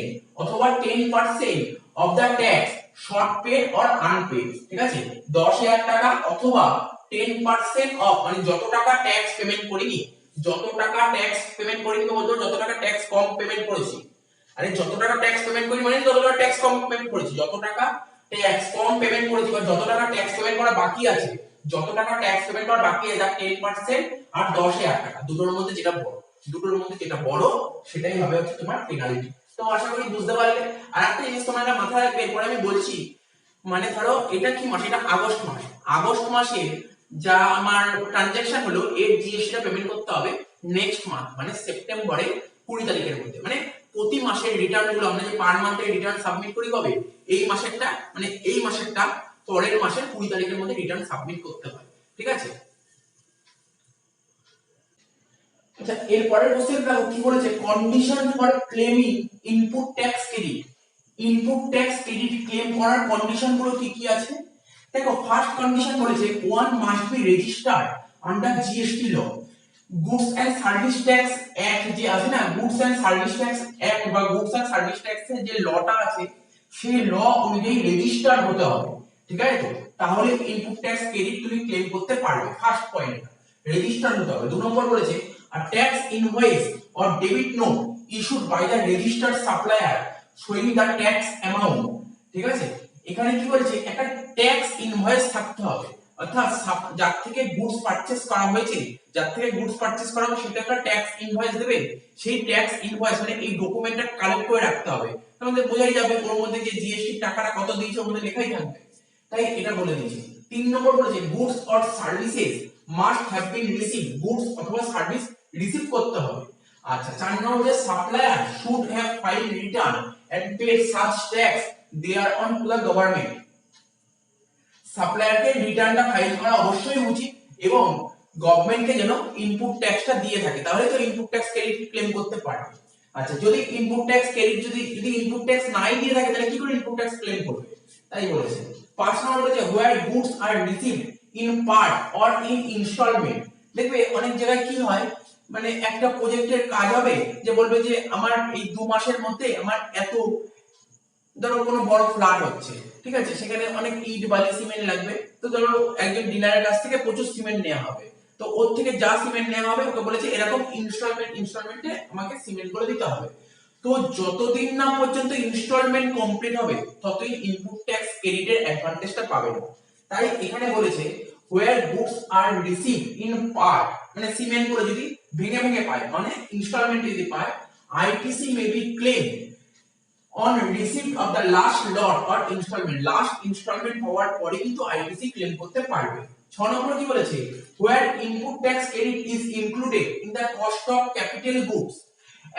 of the tax short paid or unpaid. ঠিক আছে, 10,000 টাকা অথবা 10% অফ, মানে যত টাকা ট্যাক্স পেমেন্ট করিনি, যত টাকা ট্যাক্স পেমেন্ট করিনি, তো বলতো যত টাকা ট্যাক্স কম পেমেন্ট করেছি। আরে যত টাকা ট্যাক্স পেমেন্ট করি মানে যত টাকা ট্যাক্স কম পেমেন্ট করেছি, যত টাকা ট্যাক্স কম পেমেন্ট করেছি, বা যত টাকা ট্যাক্স পেমেন্ট করা বাকি আছে, যত টাকা ট্যাক্স পেমেন্ট করা বাকি আছে, 10% আর 10,000 টাকা, দুটোর মধ্যে যেটা বড় সেটাই হবে হচ্ছে তোমার পেনাল্টি। তো আশা করি বুঝতে পারলে। আর একটা জিনিস তোমরা এটা মাথায় রাখবে, এরপরে আমি বলছি, মানে ধরো এটা কি মাস, এটা আগস্ট মাসে যা আমার ট্রানজাকশন হলো, এর জিএসটি পেমেন্ট করতে হবে নেক্সট মান্থ, মানে সেপ্টেম্বরের 20 তারিখের মধ্যে। মানে প্রতি মাসের রিটার্ন গুলো আমরা যে পার মান্থের রিটার্ন সাবমিট করি কবে, এই মাসেরটা, মানে এই মাসেরটা পরের মাসের 20 তারিখের মধ্যে রিটার্ন সাবমিট করতে হয়। ঠিক আছে, আচ্ছা এরপরের কোশ্চেনটা কি বলেছে, condition for claiming input tax credit claim করার কন্ডিশন গুলো কি কি আছে। দেখো, ফার্স্ট কন্ডিশন বলেছে one must be registered under GST law, goods and service tax act যে আছে না, goods and service tax act বা গুডস এন্ড সার্ভিস ট্যাক্সের যে লটা আছে, সেই ল অনুযায়ী রেজিস্টার্ড হতে হবে। ঠিক আছে, তো তাহলে ইনপুট ট্যাক্স ক্রেডিট তুমি ক্লেম করতে পারবে। ফার্স্ট পয়েন্ট, রেজিস্টার্ড হতে হবে। 2 নম্বর বলেছে a tax invoice or debit note issued by the registered supplier showing the tax amount। ঠিক আছে, এখানে কি বলেছে, একটা ট্যাক্স ইনভয়েস থাকতে হবে, অর্থাৎ যার থেকে গুডস পারচেজ করা হয়েছে, সেটা একটা ট্যাক্স ইনভয়েস দেবে। সেই ট্যাক্স ইনভয়েস মানে এই ডকুমেন্টটা কালেক্ট করে রাখতে হবে, তাহলে বোঝাই যাবে ওর মধ্যে যে জিএসটি টাকাটা কত দিয়েছে ওর মধ্যে লেখাই থাকবে। তাই এটা বলে দিয়েছি। 3 নম্বর বলেছে goods or services must have been received, goods অথবা সার্ভিস রিসিভ করতে হবে। আচ্ছা, 4 নম্বর যে supplier should have file return and paid such tax thereon to the government. সাপ্লায়ারকে রিটার্নটা ফাইল করা অবশ্যই উচিত এবং গভর্নমেন্টকে যেন ইনপুট ট্যাক্সটা দিয়ে থাকে, তাহলে তো ইনপুট ট্যাক্স ক্রেডিট ক্লেম করতে পারবে। আচ্ছা, যদি ইনপুট ট্যাক্স ক্রেডিট যদি ইনপুট ট্যাক্স নাই দিয়ে থাকে তাহলে কি করে ইনপুট ট্যাক্স ক্লেম করবে, তাই বলেছে। 5 নম্বর বলেছে where goods are received in part or in instalment. দেখবে অনেক জায়গায় কি হয়, মানে একটা প্রজেক্টের কাজ হবে যে বলবে যে আমার এই 2 মাসের মধ্যে আমার এত, ধরো কোনো বড় ফ্ল্যাট হচ্ছে, ঠিক আছে, সেখানে অনেক ইট বালি সিমেন্ট লাগবে, তো ধরো একজন ডিলারের কাছ থেকে প্রচুর সিমেন্ট নেওয়া হবে, তো ওর থেকে যা সিমেন্ট নেওয়া হবে ওকে বলেছে এরকম ইনস্টলমেন্টে আমাকে সিমেন্ট করে দিতে হবে। তো যতদিন না পর্যন্ত ইনস্টলমেন্ট কমপ্লিট হবে ততদিন ইনপুট ট্যাক্স ক্রেডিটের অ্যাডভান্টেজটা পাবে না। তাই এখানে বলেছে where goods are received in part, মানে সিমেন্ট করে যদি ভেঙে ভেঙে পায়, মানে ইনস্টলমেন্ট যদি পায়, ITC may be claim on receipt of the last lot or installment, last installment হওয়ার পরে কিন্তু আইটিসি ক্লেম করতে পারবে। 6 নম্বর কি বলেছে where input tax credit is included in the cost of capital goods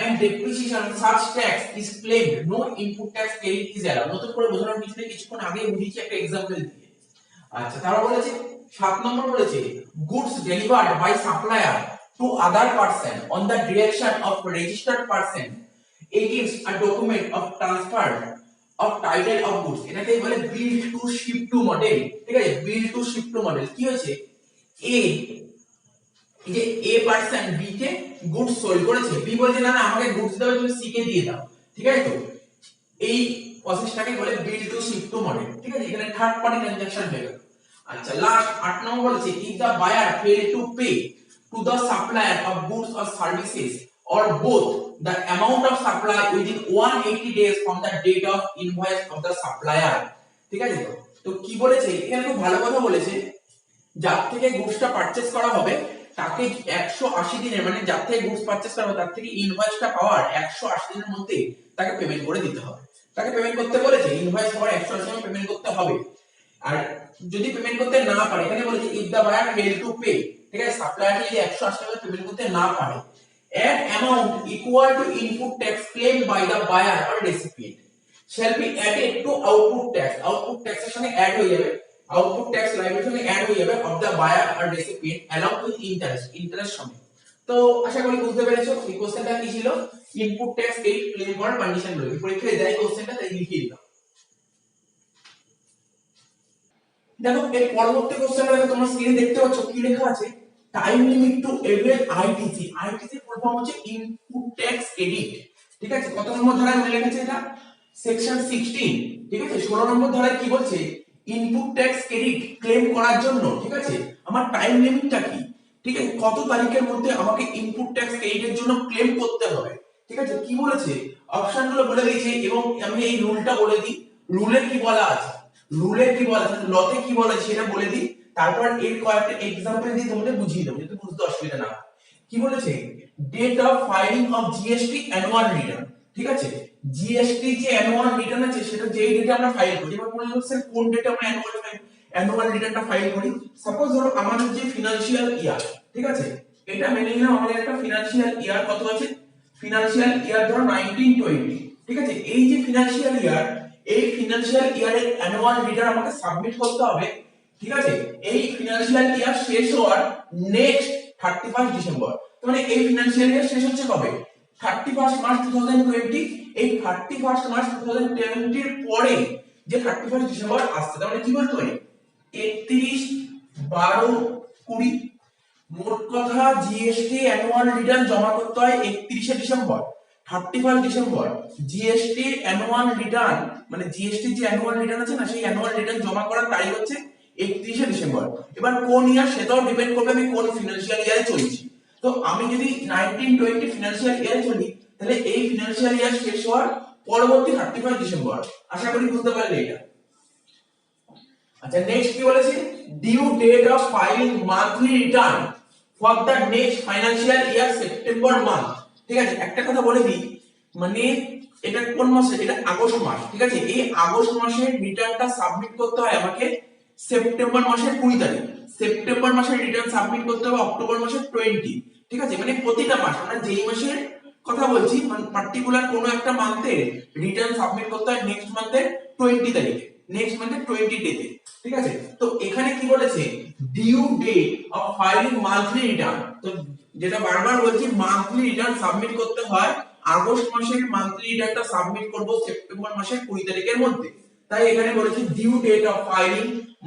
and depreciation such tax is claimed, no input tax credit is allowed। নতুন করে বোঝানোর কিছু নেই, কিছুক্ষণ আগে বুঝিয়েছি একটা एग्जांपल দিয়ে। আচ্ছা, তারপর বলেছে 7 নম্বর বলেছে goods delivered by supplier to other person on the direction of registered person against a document of transfer of title of goods, এটাকে বলে bill to ship to model। ঠিক আছে, bill to ship to model কি হয়েছে, A এই যে A person B কে goods sold করেছে, বি বলছে না না আমাকে গুডস দাও, তুমি সি কে দিয়ে দাও, ঠিক আছে, তো এই প্রসেসটাকে বলে বিল টু শিপ টু মডেল। ঠিক আছে, এখানে থার্ড পার্টি ট্রানজাকশন হয়ে গেল। আচ্ছা, লাস্ট 8 নম্বর বলেছে if the buyer fail to pay to the supplier of goods or services or both the amount of supply within 180 days from the date of invoice of the supplier। ঠিক আছে, তো কি বলেছে এখানে, খুব ভালো কথা বলেছে, যার থেকে গুডসটা পারচেজ করা হবে তাকে 180 দিনের, মানে যার থেকে গুডস পারচেজ করা হবে তার থেকে ইনভয়েসটা পাওয়ার 180 দিনের মধ্যে তাকে পেমেন্ট করে দিতে হবে। তাকে পেমেন্ট করতে বলেছে, ইনভয়েস পাওয়ার 180 দিনে পেমেন্ট করতে হবে। আর যদি পেমেন্ট করতে না পারে, এখানে বলেছে if the buyer fail to pay, ঠিক আছে, সাপ্লায়ার যদি 180 টাকা পেমেন্ট করতে না পারে, an amount equal to input tax claimed by the buyer or recipient shall be added to output tax। output tax এর সঙ্গে অ্যাড হয়ে যাবে, output tax liability সঙ্গে অ্যাড হয়ে যাবে of the buyer or recipient along with interest সঙ্গে। তো আশা করি বুঝতে পেরেছো এই কোশ্চেনটা কি ছিল, ইনপুট ট্যাক্স ক্লেম করার কন্ডিশন গুলো। পরীক্ষায় দেয় কোশ্চেনটা, তাই লিখিয়ে দিলাম। দেখো এর পরবর্তী কোশ্চেনটা দেখো, তোমরা স্ক্রিনে দেখতে পাচ্ছ কি লেখা আছে, time limit to avail ITC. ITC full form হচ্ছে ইনপুট ট্যাক্স ক্রেডিট। ঠিক আছে, কত নম্বর ধারায় উল্লেখ আছে এটা, সেকশন 16। ঠিক আছে, 16 নম্বর ধারায় কি বলছে, ইনপুট ট্যাক্স ক্রেডিট ক্লেম করার জন্য, ঠিক আছে, আমার টাইম লিমিটটা কি, ঠিক আছে, কত তারিখের মধ্যে আমাকে ইনপুট ট্যাক্স ক্রেডিটের জন্য ক্লেম করতে হবে। ঠিক আছে, কি বলেছে অপশনগুলো বলে দিয়েছে, এবং আমি এই রুলটা বলে দিই, রুলে কি বলা আছে, রুলে কি বলা আছে, লতে কি বলা আছে সেটা বলে দিই, তারপর এর কয়েকটা एग्जांपल দিয়ে তোমাদের বুঝিয়ে দেব যাতে বুঝতে অসুবিধা না হয়। কি বলেছে, date of filing of GST annual return. ঠিক আছে, জিএসটি যে অ্যানুয়াল রিটার্ন আছে সেটা যেই ডেটে আমরা ফাইল করি, এবার মনে হচ্ছে কোন ডেটে আমরা অ্যানুয়াল রিটার্নটা ফাইল করি। সাপোজ ধরো আমাদের যে ফিনান্সিয়াল ইয়ার, ঠিক আছে, এটা মেনে নিলাম আমাদের একটা ফিনান্সিয়াল ইয়ার কত আছে, ফিনান্সিয়াল ইয়ার ধরো 1920। ঠিক আছে, এই যে ফিনান্সিয়াল ইয়ার, এই ফিনান্সিয়াল ইয়ারের অ্যানুয়াল রিটার্ন আমাকে সাবমিট করতে হবে। ঠিক আছে, এই ফিনান্সিয়াল ইয়ার শেষ হওয়ার নেক্সট 31 ডিসেম্বর, মানে এই ফিনান্সিয়াল ইয়ার শেষ হচ্ছে কবে, 31 মার্চ 2020। এই 31 মার্চ 2020 এর পরে যে 31 ডিসেম্বর আসছে, তার মানে কি বলতে পারি 31/12/20। মোট কথা জিএসটি অ্যানুয়াল রিটার্ন জমা করতে হয় 31 December, 31 December GST annual return, মানে জিএসটি যে অ্যানুয়াল রিটার্ন আছে না, সেই অ্যানুয়াল রিটার্ন জমা করার তারিখ হচ্ছে 31 ডিসেম্বর। এবার কোন ইয়ার সেটাও ডিপেন্ড করবে আমি কোন ফিনান্সিয়াল ইয়ারে চলছি। তো আমি যদি 1920 ফিনান্সিয়াল ইয়ারে চলি, তাহলে এই ফিনান্সিয়াল ইয়ার শেষ হওয়ার পরবর্তী 31 ডিসেম্বর। আশা করি বুঝতে পারলে এটা। আচ্ছা, নেক্সট কি বলেছে, due date of filing monthly return for the next financial year September month. ঠিক আছে, একটা কথা বলে দিই, মানে এটা কোন মাসে, এটা আগস্ট মাস। ঠিক আছে, এই আগস্ট মাসের রিটার্নটা সাবমিট করতে হয় আমাকে সেপ্টেম্বর মাসের 20 তারিখ, সেপ্টেম্বর মাসের রিটার্ন সাবমিট করতে হবে অক্টোবর মাসের 20। ঠিক আছে, মানে প্রতিটা মাস, আমরা যেই মাসের কথা বলছি পার্টিকুলার কোনো একটা মান্থে রিটার্ন সাবমিট করতে হয় নেক্সট মান্থের 20 তারিখে, নেক্সট মান্থের 20 ডেতে। ঠিক আছে, তো এখানে কি বলেছে, due date of filing monthly return, তো যেটা বারবার বলছি মান্থলি রিটার্ন সাবমিট করতে হয় আগস্ট মাসের মান্থলি রিটার্নটা সাবমিট করব সেপ্টেম্বর মাসের 20 তারিখের মধ্যে। তাই এখানে বলেছি due date of filing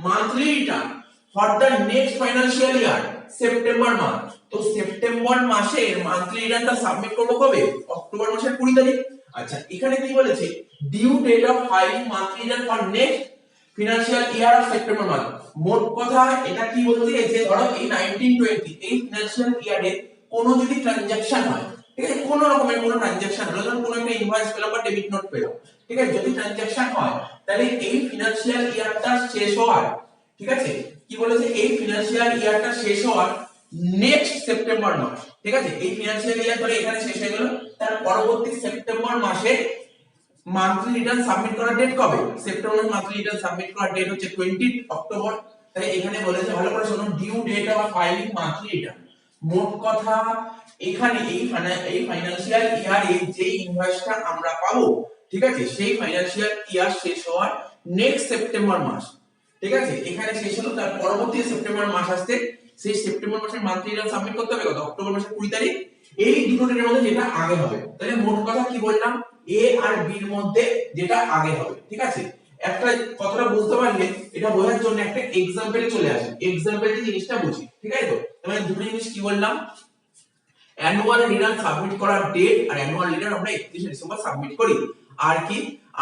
monthly return for the next financial year September month. তো সেপ্টেম্বর মাসের মান্থলি রিটার্নটা সাবমিট করব কবে? অক্টোবর মাসের 20 তারিখ। আচ্ছা, এখানে কি বলেছে due date of filing monthly return for next financial year of September month. মোট কথা এটা কি বলতে চাইছে, ধরো এই 1920 এই ফিনান্সিয়াল ইয়ারে কোনো যদি ট্রানজাকশন হয়, ঠিক আছে, কোনো রকমের কোনো ট্রানজাকশন হলো, ধরো কোনো একটা ইনভয়েস পেলাম বা ডেবিট নোট পেলাম, ঠিক আছে, যদি ট্রানজাকশন হয় তাহলে এই ফিনান্সিয়াল ইয়ারটা শেষ হওয়ার, ঠিক আছে, কি বলেছে এই ফিনান্সিয়াল ইয়ারটা শেষ হওয়ার নেক্সট সেপ্টেম্বর মাস, ঠিক আছে, এই ফিনান্সিয়াল ইয়ার ধরে এখানে শেষ হয়ে গেল, তার পরবর্তী সেপ্টেম্বর মাসে মান্থলি রিটার্ন সাবমিট করার ডেট কবে? সেপ্টেম্বর মান্থলি রিটার্ন সাবমিট করার ডেট হচ্ছে 20 অক্টোবর। তাই এখানে বলেছে, ভালো করে শুনুন, due date of filing monthly return. মোট কথা এখানে এই ফাইনান্সিয়াল ইয়ারে যে ইনভয়েসটা আমরা পাবো, ঠিক আছে, সেই ফাইনান্সিয়াল ইয়ার শেষ হওয়ার নেক্সট সেপ্টেম্বর মাস, ঠিক আছে, এখানে শেষ হলো, তার পরবর্তী সেপ্টেম্বর মাস আসছে, সেই সেপ্টেম্বর মাসের মান্থলি রিটার্ন সাবমিট করতে হবে কত? অক্টোবর মাসের 20 তারিখ। এই দুটো ডেটের মধ্যে যেটা আগে হবে, তাহলে মোট কথা কি বললাম, এ আর বি এর মধ্যে যেটা আগে হবে, ঠিক আছে। একটা কথাটা বুঝতে পারলে এটা বোঝার জন্য একটা এক্সাম্পলে চলে আসে, এক্সাম্পলে জিনিসটা বুঝি, ঠিক আছে। তো মানে দুটো জিনিস কি বললাম, অ্যানুয়াল রিটার্ন সাবমিট করার ডেট আর অ্যানুয়াল রিটার্ন আমরা 31 ডিসেম্বর সাবমিট করি। আর কি,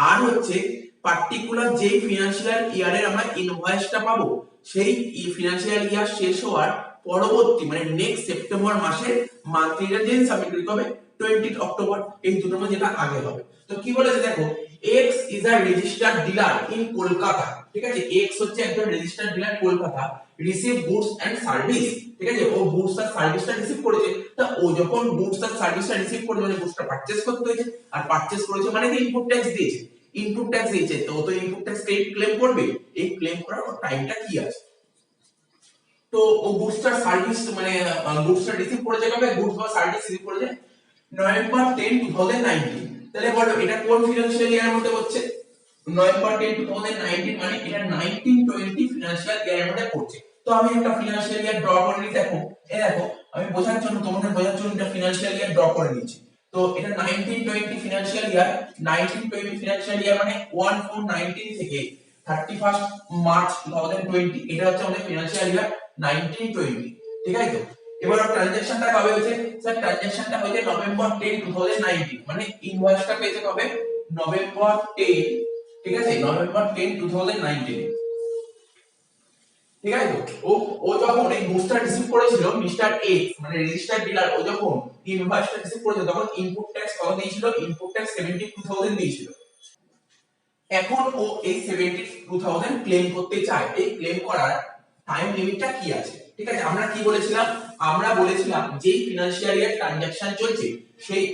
আর হচ্ছে পার্টিকুলার যে ফিনান্সিয়াল ইয়ারের আমরা ইনভয়েসটা পাবো, সেই ফিনান্সিয়াল ইয়ার শেষ হওয়ার পরবর্তী মানে নেক্সট সেপ্টেম্বর মাসে মান্থলি রিটার্ন সাবমিট করতে হবে 20 অক্টোবর। এই দুটোর মধ্যে যেটা আগে হবে। তো কি বলেছে দেখো, X is a registered dealer in Kolkata, ঠিক আছে, X হচ্ছে একজন registered dealer Kolkata, receive goods and service, ঠিক আছে, ও গুডস আর সার্ভিসটা রিসিভ করেছে। তা ও যখন গুডস আর সার্ভিসটা রিসিভ করে মানে গুডসটা পারচেজ করতে হয়েছে, আর পারচেজ করেছে মানে কি ইনপুট ট্যাক্স দিয়েছে, ইনপুট ট্যাক্স দিয়েছে, তো তো ইনপুট ট্যাক্স ক্লেম করবে। এই ক্লেম করার টাইমটা কি আছে, তো ও গুডসটা সার্ভিস মানে গুডসটা রিসিভ করেছে কবে, গুডস বা সার্ভিস রিসিভ করেছে নভেম্বর 10 2019। তাহলে বলো এটা কোন ফিনান্সিয়াল ইয়ারের মধ্যে হচ্ছে? নভেম্বর 10 2019 মানে এটা 1920 ফিনান্সিয়াল ইয়ারের মধ্যে পড়ছে। তো আমি একটা ফিনান্সিয়াল ইয়ার ড্র করে নিই, দেখো এই দেখো আমি বোঝার জন্য তোমাদের বোঝার জন্য একটা ফিনান্সিয়াল ইয়ার ড্র করে নিয়েছি। তো এটা 1920 ফিনান্সিয়াল ইয়ার, 1920 ফিনান্সিয়াল ইয়ার মানে 1/4/19 থেকে 31 মার্চ 2020, এটা হচ্ছে আমাদের ফিনান্সিয়াল ইয়ার 1920, ঠিক আছে। তো এবার ট্রানজাকশনটা কবে হয়েছে? স্যার ট্রানজাকশনটা হয়েছে নভেম্বর 10 2019, মানে ইনভয়েসটা পেয়েছে কবে? নভেম্বর 10, ঠিক আছে, নভেম্বর 10 2019, ঠিক আছে। তো ও যখন এই গুডসটা রিসিভ করেছিল, মিস্টার এক্স মানে রেজিস্টার্ড ডিলার, ও যখন ইনভয়েসটা রিসিভ করেছিল তখন ইনপুট ট্যাক্স কত দিয়েছিল? ইনপুট ট্যাক্স 72000 দিয়েছিল। এখন ও এই 72000 ক্লেম করতে চায়। এই ক্লেম করার টাইম লিমিটটা কি আছে, ঠিক আছে। আমরা কি বলেছিলাম, আমরা বলেছিলাম যেই ফিনান্সিয়াল ইয়ার ট্রানজাকশন চলছে সেই,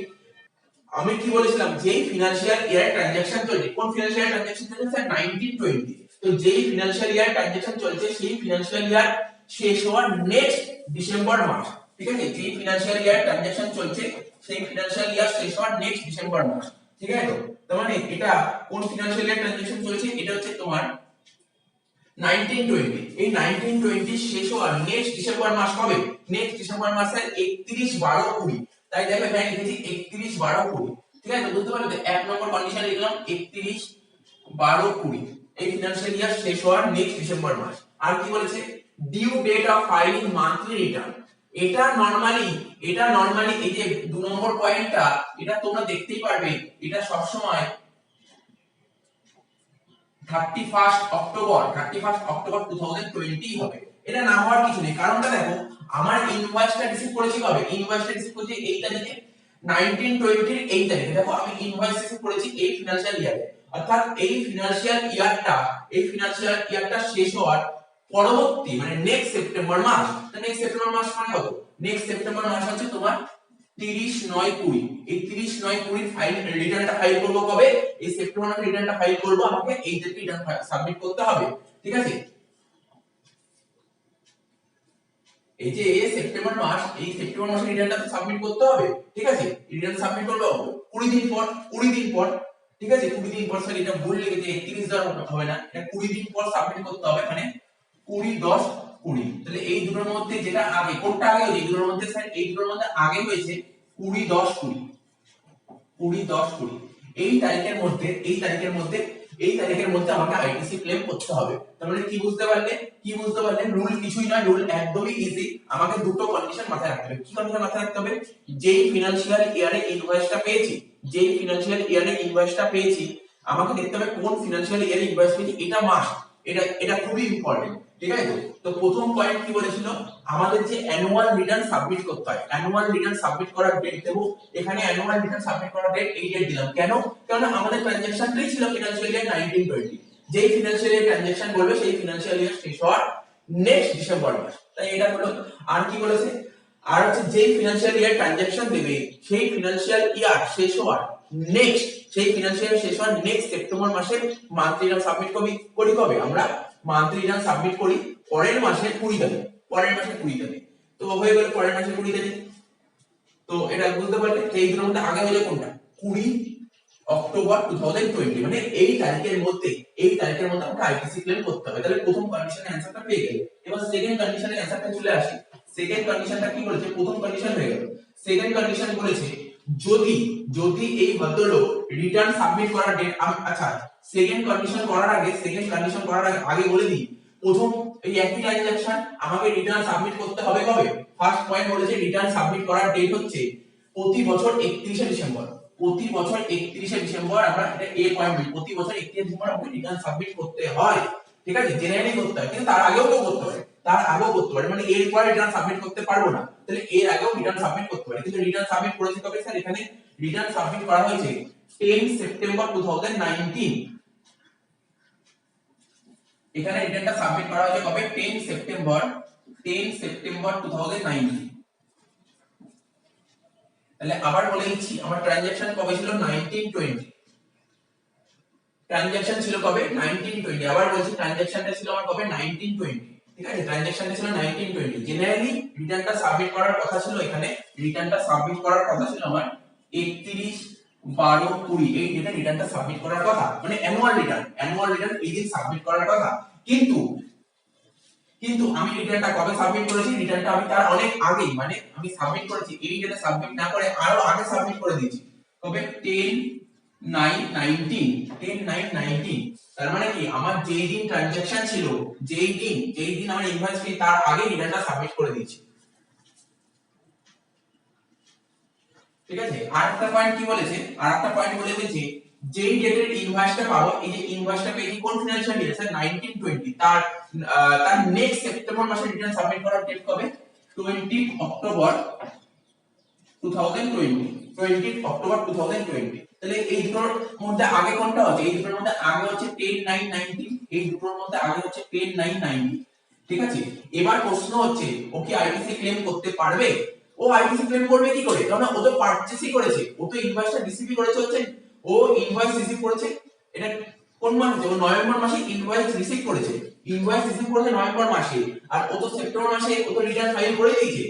আমি কি বলেছিলাম, যেই ফিনান্সিয়াল ইয়ার ট্রানজাকশন চলছে, কোন ফিনান্সিয়াল ট্রানজাকশন চলছে স্যার? 1920। তো যেই ফিনান্সিয়াল ইয়ার ট্রানজাকশন চলছে সেই ফিনান্সিয়াল ইয়ার শেষ হওয়ার নেক্সট ডিসেম্বর মাস, ঠিক আছে, যেই ফিনান্সিয়াল ইয়ার ট্রানজাকশন চলছে সেই ফিনান্সিয়াল ইয়ার শেষ হওয়ার নেক্সট ডিসেম্বর মাস, ঠিক আছে। তো তার মানে এটা কোন ফিনান্সিয়াল ইয়ার ট্রানজাকশন চলছে? এটা হচ্ছে তোমার 1920। এই 1920 শেষ হওয়ার নেক্সট ডিসেম্বর মাস কবে? নেক্সট ডিসেম্বর মাসের 31/12/20। তাই দেখো এখানে লিখেছি 31/12/20, ঠিক আছে। বুঝতে পারলে তো এক নম্বর কন্ডিশন লিখলাম 31/12/20, এই ফিনান্সিয়াল ইয়ার শেষ হওয়ার নেক্সট ডিসেম্বর মাস। আর কি বলেছে? Due date of filing monthly return. এটা নরমালি এই যে 2 নম্বর পয়েন্টটা, এটা তোমরা দেখতেই পারবে, এটা সব সময় 31 অক্টোবর 2020 হবে। এটা না হওয়ার কিছু নেই, কারণটা দেখো, আমার ইনভয়েসটা রিসিভ করেছি কবে? ইনভয়েসটা রিসিভ করেছি এই তারিখে, 1920 এর এই তারিখে। দেখো আমি ইনভয়েস রিসিভ করেছি এই ফিনান্সিয়াল ইয়ারে, অর্থাৎ এই ফিনান্সিয়াল ইয়ারটা শেষ হওয়ার পরবর্তী মানে নেক্সট সেপ্টেম্বর মাস। তো নেক্সট সেপ্টেম্বর মাস মানে কত? নেক্সট সেপ্টেম্বর মাস হচ্ছে তোমার 30/9/20। এই 30/9/20 ফাইল রিটার্নটা ফাইল করব কবে? এই সেপ্টেম্বর মাসে রিটার্নটা ফাইল করব, আমাকে এই তারিখে রিটার্ন সাবমিট করতে হবে, ঠিক আছে। এই যে সেপ্টেম্বর মাস, এই সেপ্টেম্বর মাসে রিটার্নটা সাবমিট করতে হবে, ঠিক আছে। রিটার্ন সাবমিট করব 20 দিন পর, ঠিক আছে। 20 দিন পর, স্যার এটা ভুল লিখেছি, 31 দেওয়া হবে না, এটা 20 দিন পর সাবমিট করতে হবে, মানে 20/10/20। তাহলে এই দুটোর মধ্যে যেটা আগে, কোনটা আগে হয়েছে? এই দুটোর মধ্যে স্যার এই দুটোর মধ্যে আগে হয়েছে 20/10/20, 20/10/20 এই তারিখের মধ্যে আমাকে আইটিসি ক্লেম করতে হবে। তার মানে কি বুঝতে পারলে রুল কিছুই নয়, রুল একদমই ইজি। আমাকে দুটো কন্ডিশন মাথায় রাখতে হবে। কি কন্ডিশন মাথায় রাখতে হবে? যেই ফিনান্সিয়াল ইয়ারে ইনভয়েসটা পেয়েছি আমাকে দেখতে হবে কোন ফিনান্সিয়াল ইয়ারে ইনভয়েস পেয়েছি, এটা মাস্ট, এটা খুবই ইম্পর্টেন্ট। ঠিক আছে? তো প্রথম পয়েন্ট কি বলেছিল, আমাদের যে অ্যানুয়াল রিটার্ন সাবমিট করতে হয়, অ্যানুয়াল রিটার্ন সাবমিট করার ডেট দেব। এখানে অ্যানুয়াল রিটার্ন সাবমিট করার ডেট এই ডেট দিলাম। কেন? কারণ আমাদের ট্রানজাকশনটাই ছিল ফিনান্সিয়াল ইয়ার 1920। যেই ফিনান্সিয়াল ইয়ার ট্রানজাকশন বলবে সেই ফিনান্সিয়াল ইয়ার শেষ হওয়ার নেক্সট ডিসেম্বর মাস। তাই এটা হলো। আর কি বলেছে? আর হচ্ছে যেই ফিনান্সিয়াল ইয়ার ট্রানজাকশন দেবে সেই ফিনান্সিয়াল ইয়ার শেষ হওয়ার নেক্সট সেপ্টেম্বর মাসে মান্থলি রিটার্ন সাবমিট করি। কবে আমরা মান্থলি রিটার্ন সাবমিট করি? পরের মাসের 20 তারিখ। তো হয়ে গেল পরের মাসের 20 তারিখ। তো এটা বুঝতে পারলে এই দুটোর মধ্যে আগে হলো কোনটা? 20 অক্টোবর 2020, মানে এই তারিখের মধ্যে আমাকে আইটিসি ক্লেম করতে হবে। তাহলে প্রথম কন্ডিশনের অ্যানসারটা পেয়ে গেল। এবার সেকেন্ড কন্ডিশনের অ্যানসারটা চলে আসি। সেকেন্ড কন্ডিশনটা কি বলেছে? প্রথম কন্ডিশন হয়ে গেল। সেকেন্ড কন্ডিশন বলেছে যদি এই ভদ্রলোক রিটার্ন সাবমিট করার ডেট, আচ্ছা সেকেন্ড কন্ডিশন করার আগে বলে দিই, প্রথম এই একই ট্রানজাকশন আমাকে রিটার্ন সাবমিট করতে হবে কবে? ফার্স্ট পয়েন্ট বলেছে রিটার্ন সাবমিট করার ডেট হচ্ছে প্রতি বছর 31শে ডিসেম্বর। আমরা এটা এ পয়েন্ট বলি, প্রতি বছর 31 ডিসেম্বর আমাকে রিটার্ন সাবমিট করতে হয়। ঠিক আছে? জেনারেলি করতে হয়, কিন্তু তার আগেও তো করতে পারে, মানে এর পরে রিটার্ন সাবমিট করতে পারবো না, তাহলে এর আগেও রিটার্ন সাবমিট করতে পারে। কিন্তু রিটার্ন সাবমিট করেছে কবে স্যার? এখানে রিটার্ন সাবমিট করা হয়েছে 10 সেপ্টেম্বর 2019। এখানে রিটার্নটা সাবমিট করা হয়েছে কবে? 10 সেপ্টেম্বর 2019। তাহলে আবার বলে দিচ্ছি, আমার ট্রানজাকশন কবে ছিল? 1920। ট্রানজাকশন ছিল কবে? 1920। আবার বলছি ট্রানজাকশনটা ছিল আমার কবে? 1920। ঠিক আছে? ট্রানজাকশনটা ছিল 1920। জেনারেলি রিটার্নটা সাবমিট করার কথা ছিল আমার 31/12/20। এই ডেটে রিটার্নটা সাবমিট করার কথা, মানে অ্যানুয়াল রিটার্ন এই দিন সাবমিট করার কথা। কিন্তু আমি রিটার্নটা কবে সাবমিট করেছি? রিটার্নটা আমি তার অনেক আগেই, মানে আমি সাবমিট করেছি এই ডেটে সাবমিট না করে আরো আগে সাবমিট করে দিয়েছি। কবে? 10/9/19। তার মানে কি আমার যেই দিন ট্রানজাকশন ছিল, যেই দিন আমার ইনভয়েস পেয়ে তার আগে রিটার্নটা সাবমিট করে দিয়েছি। ঠিক আছে? আরেকটা পয়েন্ট বলেছে যে যেই ডেটের ইনভয়েসটা পাবো, এই যে ইনভয়েসটা পেয়েছি কোন ফিনান্সিয়াল ইয়ার? স্যার 1920। তার নেক্সট সেপ্টেম্বর মাসে রিটার্ন সাবমিট করার ডেট কবে? 20 অক্টোবর 2020। তাহলে এই দুটোর মধ্যে আগে কোনটা হচ্ছে? এই দুটোর মধ্যে আগে হচ্ছে 10/9/19। এই দুটোর মধ্যে আগে হচ্ছে 10/9/19। ঠিক আছে? এবার প্রশ্ন হচ্ছে ও কি আইটিসি ক্লেম করতে পারবে? ও আইটিসি ক্লেম করবে কি করে? কারণ ও তো পারচেসই করেছে, ও তো ইনভয়েসটা রিসিভই করেছে। ও ইনভয়েস রিসিভ করেছে, এটা কোন মাসে? ও নভেম্বর মাসে ইনভয়েস রিসিভ করেছে নভেম্বর মাসে। আর ও তো সেপ্টেম্বর মাসে ও তো রিটার্ন ফাইল করে দিয়েছে,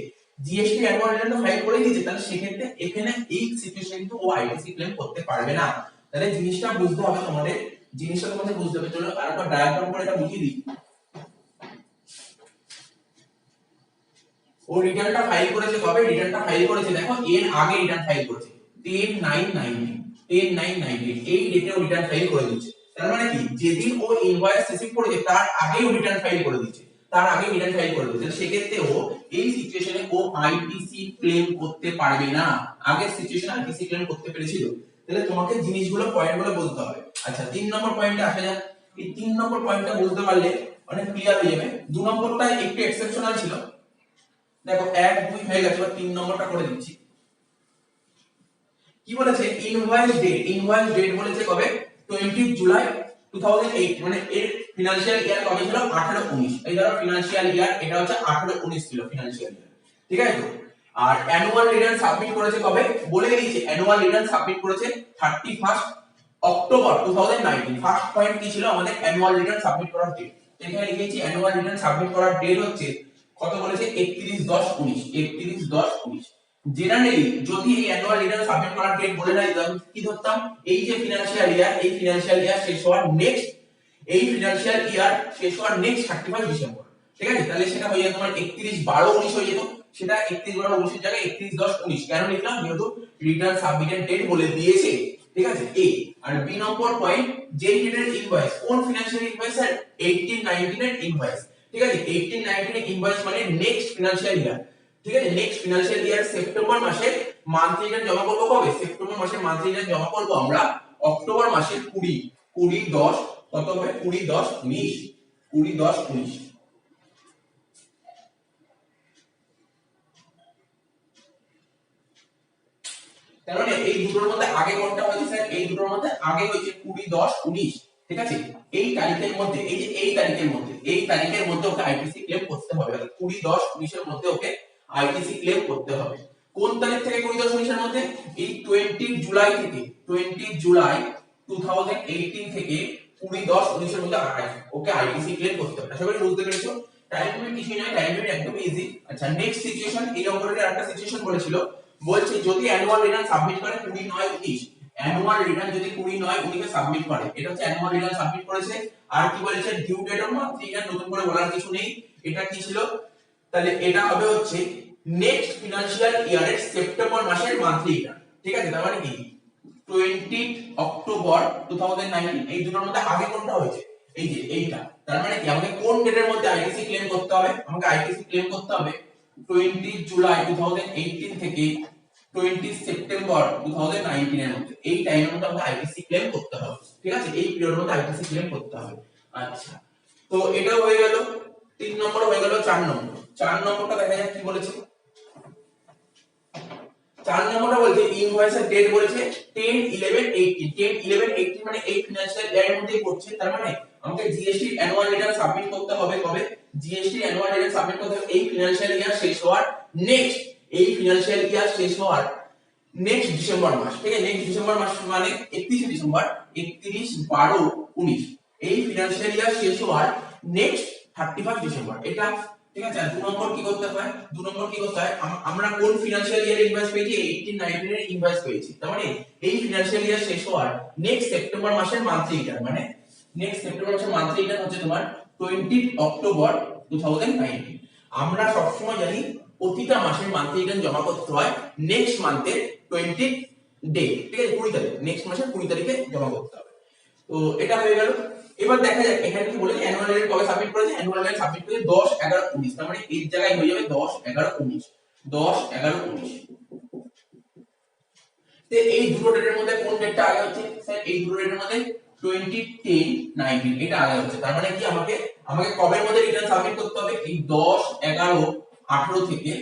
জিএসটি অ্যানুয়াল রিটার্ন ফাইল করে দিয়েছে। তাহলে সেক্ষেত্রে এখানে এই সিচুয়েশনে কিন্তু ও আইটিসি ক্লেম করতে পারবে না। তাহলে জিনিসটা বুঝতে হবে তোমাদের, চলো আরেকটা ডায়াগ্রাম করে এটা বুঝিয়ে দিই। ও রিটার্নটা ফাইল করেছে কবে? দেখো এর আগে রিটার্ন ফাইল করেছে 10/9/19। এই ডেটে ও রিটার্ন ফাইল করে দিয়েছে। তার মানে কি যেদিন ও ইনভয়েস রিসিভ করেছে তার আগেই ও রিটার্ন ফাইল করে দিয়েছে। সেক্ষেত্রে ও এই সিচুয়েশনে ও আইটিসি ক্লেম করতে পারবে না। আগের সিচুয়েশনে আইটিসি ক্লেম করতে পেরেছিল। তাহলে তোমাকে পয়েন্টগুলো বুঝতে হবে। আচ্ছা 3 নম্বর পয়েন্টে আসা যাক। এই 3 নম্বর পয়েন্টটা বুঝতে পারলে অনেক ক্লিয়ার হয়ে যাবে। 2 নম্বরটা একটু এক্সেপশনাল ছিল। দেখো 1 2 হয়ে গেছে, এবার 3 নম্বরটা করে দিচ্ছি। কি বলেছে? ইনভয়েস ডেট বলেছে কবে? 20 জুলাই 2008। মানে এর ফিনান্সিয়াল ইয়ার কবে ছিল? 18-19। এই ধরো ফিনান্সিয়াল ইয়ার এটা হচ্ছে 18-19 ছিল ফিনান্সিয়াল ইয়ার। ঠিক আছে তো? আর অ্যানুয়াল রিটার্ন সাবমিট করেছে কবে? বলে দিয়েছে অ্যানুয়াল রিটার্ন সাবমিট করেছে 31 অক্টোবর 2019। ফার্স্ট পয়েন্ট কি ছিল আমাদের? অ্যানুয়াল রিটার্ন সাবমিট করার ডেট। এখানে লিখেছি অ্যানুয়াল রিটার্ন সাবমিট করার ডেট হচ্ছে কত বলেছে? 31/10/19। জেনারেলি যদি এই অ্যানুয়াল রিটার্ন সাবমিট করার ডেট বলে না দিতাম, কি ধরতাম? এই যে ফিনান্সিয়াল ইয়ার শেষ হওয়ার নেক্সট 31 ডিসেম্বর। ঠিক আছে? তাহলে সেটা হয়ে যেত তোমার 31/12/19 হয়ে যেত। সেটা 31/12/19 এর জায়গায় 31/10/19 কেন লিখলাম? যেহেতু রিটার্ন সাবমিটেড ডেট বলে দিয়েছে, ঠিক আছে। এ আর বি নম্বর পয়েন্ট, যেই ডেটের ইনভয়েস, কোন ফিনান্সিয়াল ইনভয়েস স্যার? 18-19 এর ইনভয়েস, ঠিক আছে। 18-19 এর ইনভয়েস মানে নেক্সট ফিনান্সিয়াল ইয়ার, ঠিক আছে। নেক্সট ফিনান্সিয়াল ইয়ার সেপ্টেম্বর মাসে মান্থলি রিটার্ন জমা করব কবে? সেপ্টেম্বর মাসে মান্থলি রিটার্ন জমা করব আমরা অক্টোবর মাসের 20-10 কত হবে? 20-10-19 20-10-19। তার মানে এই দুটোর মধ্যে আগে কোনটা হয়েছে স্যার? এই দুটোর মধ্যে আগে হয়েছে 20-10-19, ঠিক আছে। এই তারিখের মধ্যে, এই যে এই তারিখের মধ্যে ওকে আইটিসি ক্লেম করতে হবে। 20-10-19 এর মধ্যে ওকে আইটিসি ক্লেম করতে হবে। কোন তারিখ থেকে 20-10-19 এর মধ্যে? এই 20 জুলাই থেকে, 20 জুলাই 2018 থেকে 20-10-19 এর মধ্যে ওকে আইটিসি ক্লেম করতে হবে। আশা করি বুঝতে পেরেছো। টাইম লিমিট কিছুই নয়, টাইম লিমিট একদম ইজি। আচ্ছা, নেক্সট সিচুয়েশন, এই নম্বরের আরেকটা সিচুয়েশন বলেছিল, বলছে যদি অ্যানুয়াল রিটার্ন সাবমিট করে 20-9-19, অ্যানুয়াল রিটার্ন যদি 20-9-19 এ সাবমিট করে, এটা হচ্ছে অ্যানুয়াল রিটার্ন সাবমিট করেছে। আর কি বলেছে? Due date of monthly return, নতুন করে বলার কিছু নেই। এটা কি ছিল? তাহলে এটা হবে হচ্ছে নেক্সট ফিনান্সিয়াল ইয়ারের সেপ্টেম্বর মাসের মান্থলি রিটার্ন, ঠিক আছে। তার মানে কি 20 অক্টোবর 2019, এই দুটোর মধ্যে আগে কোনটা হয়েছে? এই যে এইটা। তার মানে কি আমাকে কোন ডেটের মধ্যে আইটিসি ক্লেম করতে হবে? আমাকে আইটিসি ক্লেম করতে হবে 20 জুলাই 2018 থেকে 20 সেপ্টেম্বর 2019 এর মধ্যে। এই টাইমের মধ্যে আমাকে আইটিসি ক্লেম করতে হবে, ঠিক আছে। এই পিরিয়ডের মধ্যে আইটিসি ক্লেম করতে হবে। আচ্ছা, তো এটা হয়ে গেল 3 নম্বর, হয়ে গেল 4 নম্বর। 4 নম্বরটা দেখা যাক কি বলেছে। 4 নম্বরটা বলছে ইনভয়েসের ডেট বলেছে 10-11-18, 10-11-18 মানে এই ফিনান্সিয়াল ইয়ারের মধ্যেই পড়ছে। তার মানে আমাকে জিএসটি অ্যানুয়াল রিটার্ন সাবমিট করতে হবে কবে? জিএসটি অ্যানুয়াল রিটার্ন সাবমিট করতে হবে এই ফিনান্সিয়াল ইয়ার শেষ হওয়ার নেক্সট, এই ফিনান্সিয়াল ইয়ার শেষ হওয়ার নেক্সট ডিসেম্বর মাস, ঠিক আছে। নেক্সট ডিসেম্বর মাস মানে 31 ডিসেম্বর, 31-12-19, এই ফিনান্সিয়াল ইয়ার শেষ হওয়ার নেক্সট 31 ডিসেম্বর, এটা, ঠিক আছে। আর 2 নম্বর কি করতে হয়? 2 নম্বর কি করতে হয়? আমরা কোন ফিনান্সিয়াল ইয়ার ইনভয়েস পেয়েছি? 18-19 এর ইনভয়েস পেয়েছি। তার মানে এই ফিনান্সিয়াল ইয়ার শেষ হওয়ার নেক্সট সেপ্টেম্বর মাসের মান্থলি রিটার্ন, মানে নেক্সট সেপ্টেম্বর মাসের মান্থলি রিটার্ন হচ্ছে তোমার 20 অক্টোবর 2019। আমরা সবসময় জানি প্রতিটা মাসের মান্থলি রিটার্ন জমা করতে হয় নেক্সট মান্থের 20 ডে, ঠিক আছে, 20 তারিখ, নেক্সট মাসের 20 তারিখে জমা করতে হবে। তো এটা হয়ে গেল। এবার দেখা যাক এখানে কি বলেছে, অ্যানুয়াল রিটার্ন কবে সাবমিট করেছে? অ্যানুয়াল রিটার্ন সাবমিট করেছে 10-11-19, তার মানে এর জায়গায় হয়ে যাবে 10-11-19, 10-11-19। তে এই দুটো ডেটের মধ্যে কোন ডেটটা আগে হচ্ছে স্যার? এই দুটো ডেটের মধ্যে 20-10-19 এটা আগে হচ্ছে। তার মানে কি আমাকে কবের মধ্যে রিটার্ন সাবমিট করতে হবে? এই 10-11-18 থেকে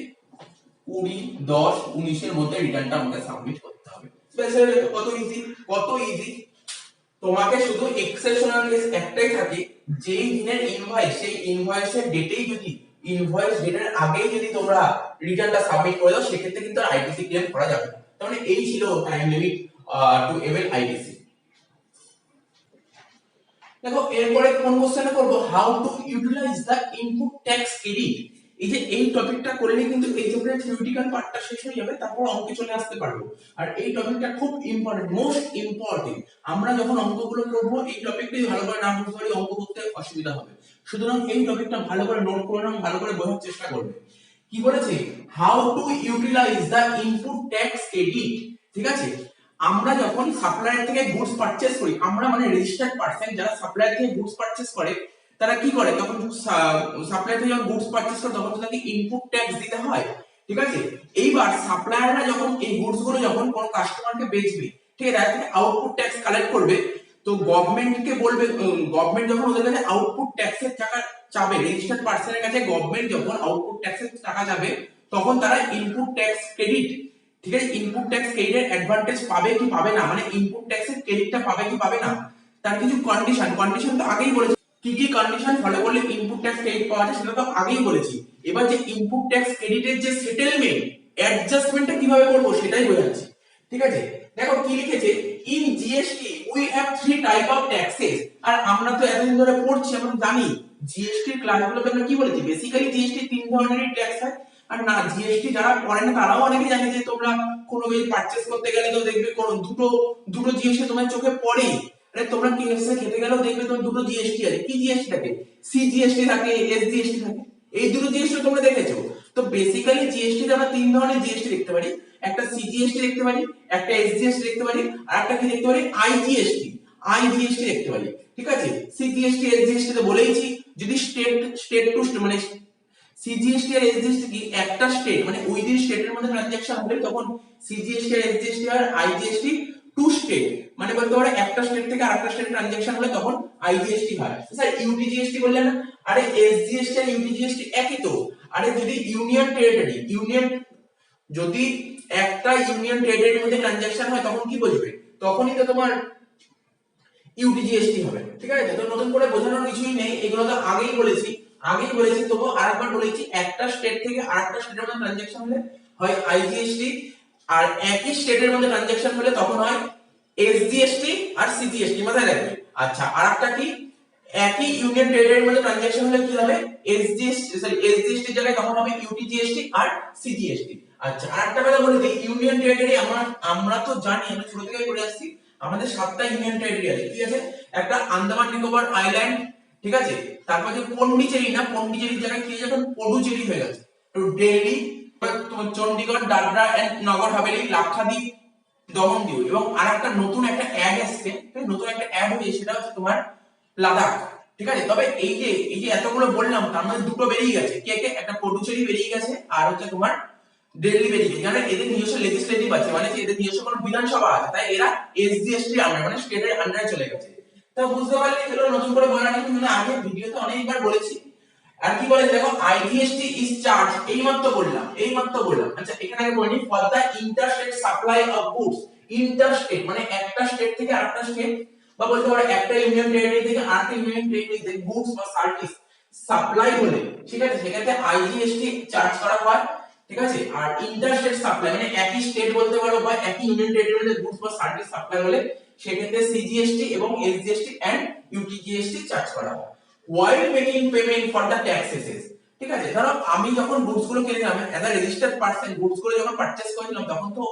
20-10-19 এর মধ্যে রিটার্নটা আমাকে সাবমিট করতে হবে। কত ইজি, কত ইজি। তোমাকে শুধু এক্সেপশনাল কেস একটাই থাকে, যেই দিনের ইনভয়েস, সেই ইনভয়েসের ডেটেই যদি, ইনভয়েস ডেটের আগেই যদি তোমরা রিটার্নটা সাবমিট করে দাও, সেক্ষেত্রে কিন্তু আইটিসি ক্লেম করা যাবে না। তার মানে এই ছিল time limit to avail ITC. দেখো এরপরে কোন কোশ্চেনে করব? How to utilize the input tax credit. এই যে এই টপিকটা করলে কিন্তু এই চ্যাপ্টারের থিওরিটিক্যাল পার্টটা শেষ হয়ে যাবে, তারপর অঙ্কে চলে আসতে পারবো। আর এই টপিকটা খুব ইম্পর্টেন্ট, মোস্ট ইম্পর্টেন্ট। আমরা যখন অঙ্কগুলো করব এই টপিকটাই ভালো করে না বুঝতে পারি, অঙ্ক করতে অসুবিধা হবে। সুতরাং এই টপিকটা ভালো করে নোট করে নাও, ভালো করে বোঝার চেষ্টা করবে। কি বলেছে? How to utilize the input tax credit, ঠিক আছে। আমরা যখন সাপ্লায়ার থেকে গুডস পারচেজ করি, আমরা মানে রেজিস্টার্ড পারসন যারা সাপ্লায়ার থেকে গুডস পারচেজ করে, তারা কি করে? তখন সাপ্লায়ার থেকে যখন গুডস পারচেজ করে তখন তাকে ইনপুট ট্যাক্স দিতে হয়, ঠিক আছে। এইবার সাপ্লায়াররা যখন এই গুডস গুলো যখন কোন কাস্টমারকে বেচবে, ঠিক আছে, তার থেকে আউটপুট ট্যাক্স কালেক্ট করবে। তো গভর্নমেন্টকে বলবে, গভর্নমেন্ট যখন ওদের কাছে আউটপুট ট্যাক্সের টাকা চাবে, রেজিস্টার্ড পারসনের কাছে গভর্নমেন্ট যখন আউটপুট ট্যাক্সের টাকা যাবে, তখন তারা ইনপুট ট্যাক্স ক্রেডিট, ঠিক আছে, ইনপুট ট্যাক্স ক্রেডিটের অ্যাডভান্টেজ পাবে কি পাবে না, মানে ইনপুট ট্যাক্সের ক্রেডিটটা পাবে কি পাবে না, তার কিছু কন্ডিশন তো আগেই বলেছি। কি কি কন্ডিশন ফলো করলে ইনপুট ট্যাক্স ক্রেডিট পাওয়া যায় সেটা তো আগেই বলেছি। এবার যে ইনপুট ট্যাক্স ক্রেডিটের যে সেটেলমেন্ট, অ্যাডজাস্টমেন্টটা কিভাবে করব সেটাই বোঝাচ্ছি, ঠিক আছে। দেখো কি লিখেছে, in GST we have 3 type of taxes. আর আমরা তো এতদিন ধরে পড়ছি, আমরা জানি জিএসটি ক্লাসগুলোতে আমরা কি বলেছি, বেসিক্যালি জিএসটি 3 ধরনেরই ট্যাক্স হয়। আর না, জিএসটি যারা পড়ে না তারাও অনেকে জানে যে তোমরা কোনো কিছু পারচেজ করতে গেলে তো দেখবে কোন দুটো জিএসটি তোমার চোখে পড়ে। আরে তোমরা কেএফসি খেতে গেলেও দেখবে তোমার দুটো জিএসটি আছে। কি জিএসটি থাকে? সিজিএসটি থাকে, এসজিএসটি থাকে। এই দুটো জিএসটি তোমরা দেখেছো। তো তো বেসিক্যালি জিএসটি তে আমরা তিন ধরনের জিএসটি দেখতে পারি, একটা সিজিএসটি দেখতে পারি, একটা এসজিএসটি দেখতে পারি, আর একটা কি দেখতে পারি আইজিএসটি। আইজিএসটি দেখতে পারি, ঠিক আছে। সিজিএসটি এসজিএসটি তো বলেইছি, যদি স্টেট টু মানে সিজিএসটি আর এসজিএসটি কি একটা স্টেট মানে উইদিন স্টেটের মধ্যে ট্রানজাকশন হবে তখন সিজিএসটি আর এসজিএসটি আর আইজিএসটি টু স্টেট মানে বলতে পারো একটা স্টেট থেকে আরেকটা স্টেটে ট্রানজাকশন হলে তখন আইজিএসটি হয়। স্যার ইউটিজিএসটি বললেন, আরে এসজিএসটি আর ইউটিজিএসটি একই তো। আরে যদি ইউনিয়ন টেরিটরি যদি একটা ইউনিয়ন টেরিটরির মধ্যে ট্রানজাকশন হয় তখন কি বলবে, তখনই তো তোমার ইউটিজিএসটি হবে, ঠিক আছে। তো নতুন করে বোঝানোর কিছুই নেই, এগুলো তো আগেই বলেছি তবু আরেকবার বলেছি, একটা স্টেট থেকে আরেকটা স্টেটের মধ্যে ট্রানজাকশন হলে হয় আইজিএসটি, আর একই স্টেটের মধ্যে ট্রানজাকশন হলে তখন হয় এসজিএসটি আর সিজিএসটি, মাথায় রাখবে। আচ্ছা আরেকটা কি, একই ইউনিয়ন টেরিটরির মধ্যে ট্রানজাকশন হলে কি হবে এসজিএসটি জায়গায় তখন হবে ইউটিজিএসটি আর সিজিএসটি। আচ্ছা আরেকটা কথা বলে দিই, ইউনিয়ন টেরিটরি আমরা তো জানি, আমরা ছোট থেকে পড়ে আসছি, আমাদের 7টা ইউনিয়ন টেরিটরি আছে, ঠিক আছে। একটা আন্দামান নিকোবর আইল্যান্ড, ঠিক আছে। তারপর যে পন্ডিচেরির জায়গায় কি যখন পডুচেরি হয়ে গেছে, তো দিল্লি, তোমার চণ্ডীগড়, দাদরা এন্ড নগর হাভেলি, লাক্ষাদ্বীপ, দমনদ্বীপ, এবং আরেকটা নতুন একটা অ্যাড এসেছে, হয়েছে, সেটা হচ্ছে তোমার লাদাখ, ঠিক আছে। তবে এই যে এতগুলো বললাম তার মধ্যে দুটো বেরিয়ে গেছে, কে একটা পডুচেরি বেরিয়ে গেছে আর হচ্ছে তোমার দিল্লি বেরিয়ে গেছে, কারণ এদের নিজস্ব লেজিসলেটিভ আছে, মানে এদের নিজস্ব কোনো বিধানসভা আছে, তাই এরা এসজিএসটি আন্ডার মানে স্টেটের আন্ডারে চলে গেছে। তো বুঝতে পারলে এগুলো নতুন করে বলার কিছু নেই, আগে ভিডিওতে অনেকবার বলেছি। আর কি বলে দেখো, আইজিএসটি ইজ চার্জ, এইমাত্র বললাম। আচ্ছা এখানে আগে বলি, for the interstate supply of goods. Interstate মানে একটা স্টেট থেকে আরেকটা স্টেট, বা বলতে পারো একটা ইউনিয়ন টেরিটরি থেকে আরেকটা ইউনিয়ন টেরিটরিতে গুডস বা সার্ভিস সাপ্লাই হলে, ঠিক আছে, সেক্ষেত্রে আইজিএসটি চার্জ করা হয়, ঠিক আছে। আর ইন্টারস্টেট সাপ্লাই মানে একই স্টেট বলতে পারো বা একই ইউনিয়ন টেরিটরিতে গুডস বা সার্ভিস সাপ্লাই হলে সেক্ষেত্রে সিজিএসটি এবং এসজিএসটি এন্ড ইউটিজিএসটি চার্জ করা হয় while making payment for the taxes, ঠিক আছে। ধরো আমি যখন গুডস গুলো কিনেছিলাম as a registered person, goods গুলো যখন পারচেজ করেছিলাম তখন তো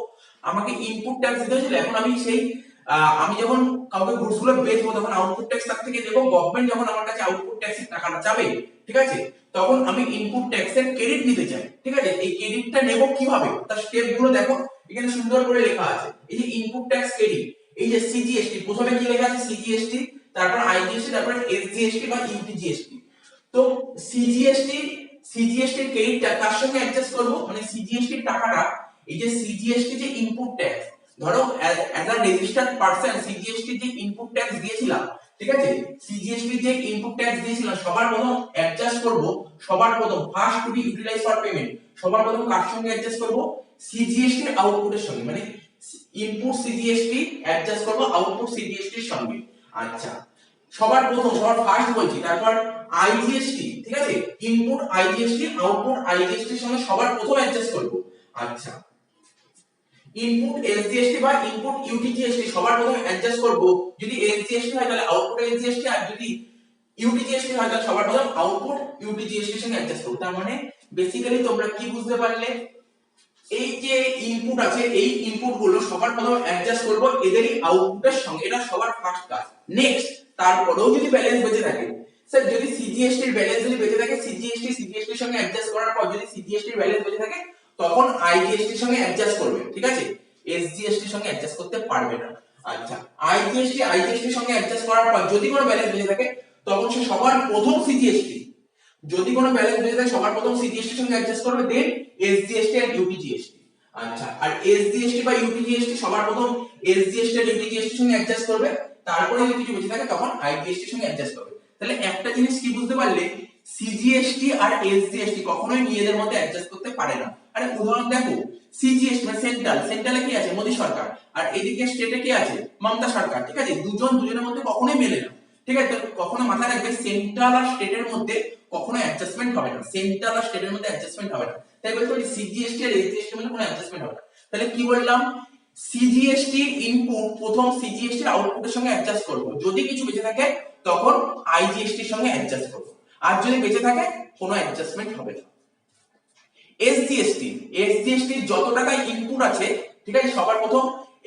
আমাকে ইনপুট ট্যাক্স দিতে হয়েছিল। এখন আমি যখন কাউকে গুডস গুলো বেচবো তখন আউটপুট ট্যাক্স তার থেকে দেবো, গভর্নমেন্ট যখন আমার কাছে আউটপুট ট্যাক্সের টাকাটা চাবে, ঠিক আছে, তখন আমি ইনপুট ট্যাক্সের ক্রেডিট নিতে চাই, ঠিক আছে। এই ক্রেডিটটা নেব কিভাবে, তার স্টেপ গুলো দেখো এখানে সুন্দর করে লেখা আছে। এই যে ইনপুট ট্যাক্স ক্রেডিট, এই যে সিজিএসটি, প্রথমে কি লেখা আছে সিজিএসটি, তারপর আইজিএসটি, তারপর এসজিএসটি বা ইউটিজিএসটি। তো সিজিএসটি এর ক্রেডিটটা কার সঙ্গে অ্যাডজাস্ট করব, মানে সিজিএসটি এর টাকাটা, এই যে সিজিএসটি যে ইনপুট ট্যাক্স, ধরো as a registered person CGST যে ইনপুট ট্যাক্স দিয়েছিলাম, ঠিক আছে, সিজিএসটি যে ইনপুট ট্যাক্স দিয়েছিলাম সবার প্রথম অ্যাডজাস্ট করব, first to be utilize for payment, সবার প্রথম কার সঙ্গে অ্যাডজাস্ট করব, সিজিএসটি এর আউটপুটের সঙ্গে, মানে ইনপুট সিজিএসটি অ্যাডজাস্ট করব আউটপুট সিজিএসটি এর সঙ্গে। আচ্ছা সবার ফার্স্ট বলছি, তারপর আইজিএসটি, ঠিক আছে, ইনপুট আইজিএসটি আউটপুট আইজিএসটি এর সঙ্গে সবার প্রথম অ্যাডজাস্ট করব। আচ্ছা ইনপুট এসজিএসটি বা ইনপুট ইউটিজিএসটি সবার প্রথম অ্যাডজাস্ট করব, যদি এসজিএসটি হয় তাহলে আউটপুট এসজিএসটি, আর যদি ইউটিজিএসটি হয় তাহলে সবার প্রথম আউটপুট ইউটিজিএসটি এর সঙ্গে অ্যাডজাস্ট করব। তার মানে বেসিক্যালি তোমরা কি বুঝতে পারলে, এই যে ইনপুট আছে এই ইনপুট গুলো সবার প্রথম অ্যাডজাস্ট করব এদেরই আউটপুটের সঙ্গে, এটা সবার ফার্স্ট কাজ। নেক্সট তারপরেও যদি ব্যালেন্স বেঁচে থাকে, স্যার যদি সিজিএসটি এর ব্যালেন্স যদি বেঁচে থাকে, সিজিএসটি এর সঙ্গে অ্যাডজাস্ট করার পর যদি সিজিএসটি এর ব্যালেন্স বেঁচে থাকে তখন আইজিএসটি এর সঙ্গে অ্যাডজাস্ট করবে, ঠিক আছে, এসজিএসটি এর সঙ্গে অ্যাডজাস্ট করতে পারবে না। আচ্ছা আইজিএসটি এর সঙ্গে অ্যাডজাস্ট করার পর যদি কোনো ব্যালেন্স বেঁচে থাকে তখন সে সবার প্রথম সিজিএসটি, যদি কোনো ব্যালেন্স বেঁচে থাকে সবার প্রথম সিজিএসটি এর সঙ্গে অ্যাডজাস্ট করবে, দেন এসজিএসটি এন্ড ইউটিজিএসটি। আচ্ছা আর এসজিএসটি বা ইউটিজিএসটি সবার প্রথম এসজিএসটি আর ইউটিজিএসটি এর সঙ্গে অ্যাডজাস্ট করবে, তারপরে যদি কিছু বেঁচে থাকে তখন আইজিএসটি এর সঙ্গে অ্যাডজাস্ট করবে। তাহলে একটা জিনিস কি বুঝতে পারলে, সিজিএসটি আর এসজিএসটি কখনোই নিজেদের মধ্যে অ্যাডজাস্ট করতে পারে না। আরে উদাহরণ দেখো, সিজিএসটি মানে সেন্ট্রালে কি আছে মোদী সরকার, আর এদিকে স্টেটে কি আছে মমতা সরকার, ঠিক আছে, দুজনের মধ্যে কখনোই মেলে না, ঠিক আছে। কখনো মাথায় রাখবে সেন্ট্রাল আর স্টেটের মধ্যে কখনো অ্যাডজাস্টমেন্ট হবে না, তাই বলতে পারি সিজিএসটি আর এসজিএসটি মধ্যে কোনো অ্যাডজাস্টমেন্ট হবে না। তাহলে কি বললাম, সিজিএসটি ইনপুট প্রথম সিজিএসটি এর আউটপুটের সঙ্গে অ্যাডজাস্ট করব, যদি কিছু বেঁচে থাকে তখন আইজিএসটি এর সঙ্গে অ্যাডজাস্ট করব, আর যদি বেঁচে থাকে কোনো অ্যাডজাস্টমেন্ট হবে না। এসজিএসটি যত টাকা ইনপুট আছে, ঠিক আছে, সবার প্রথম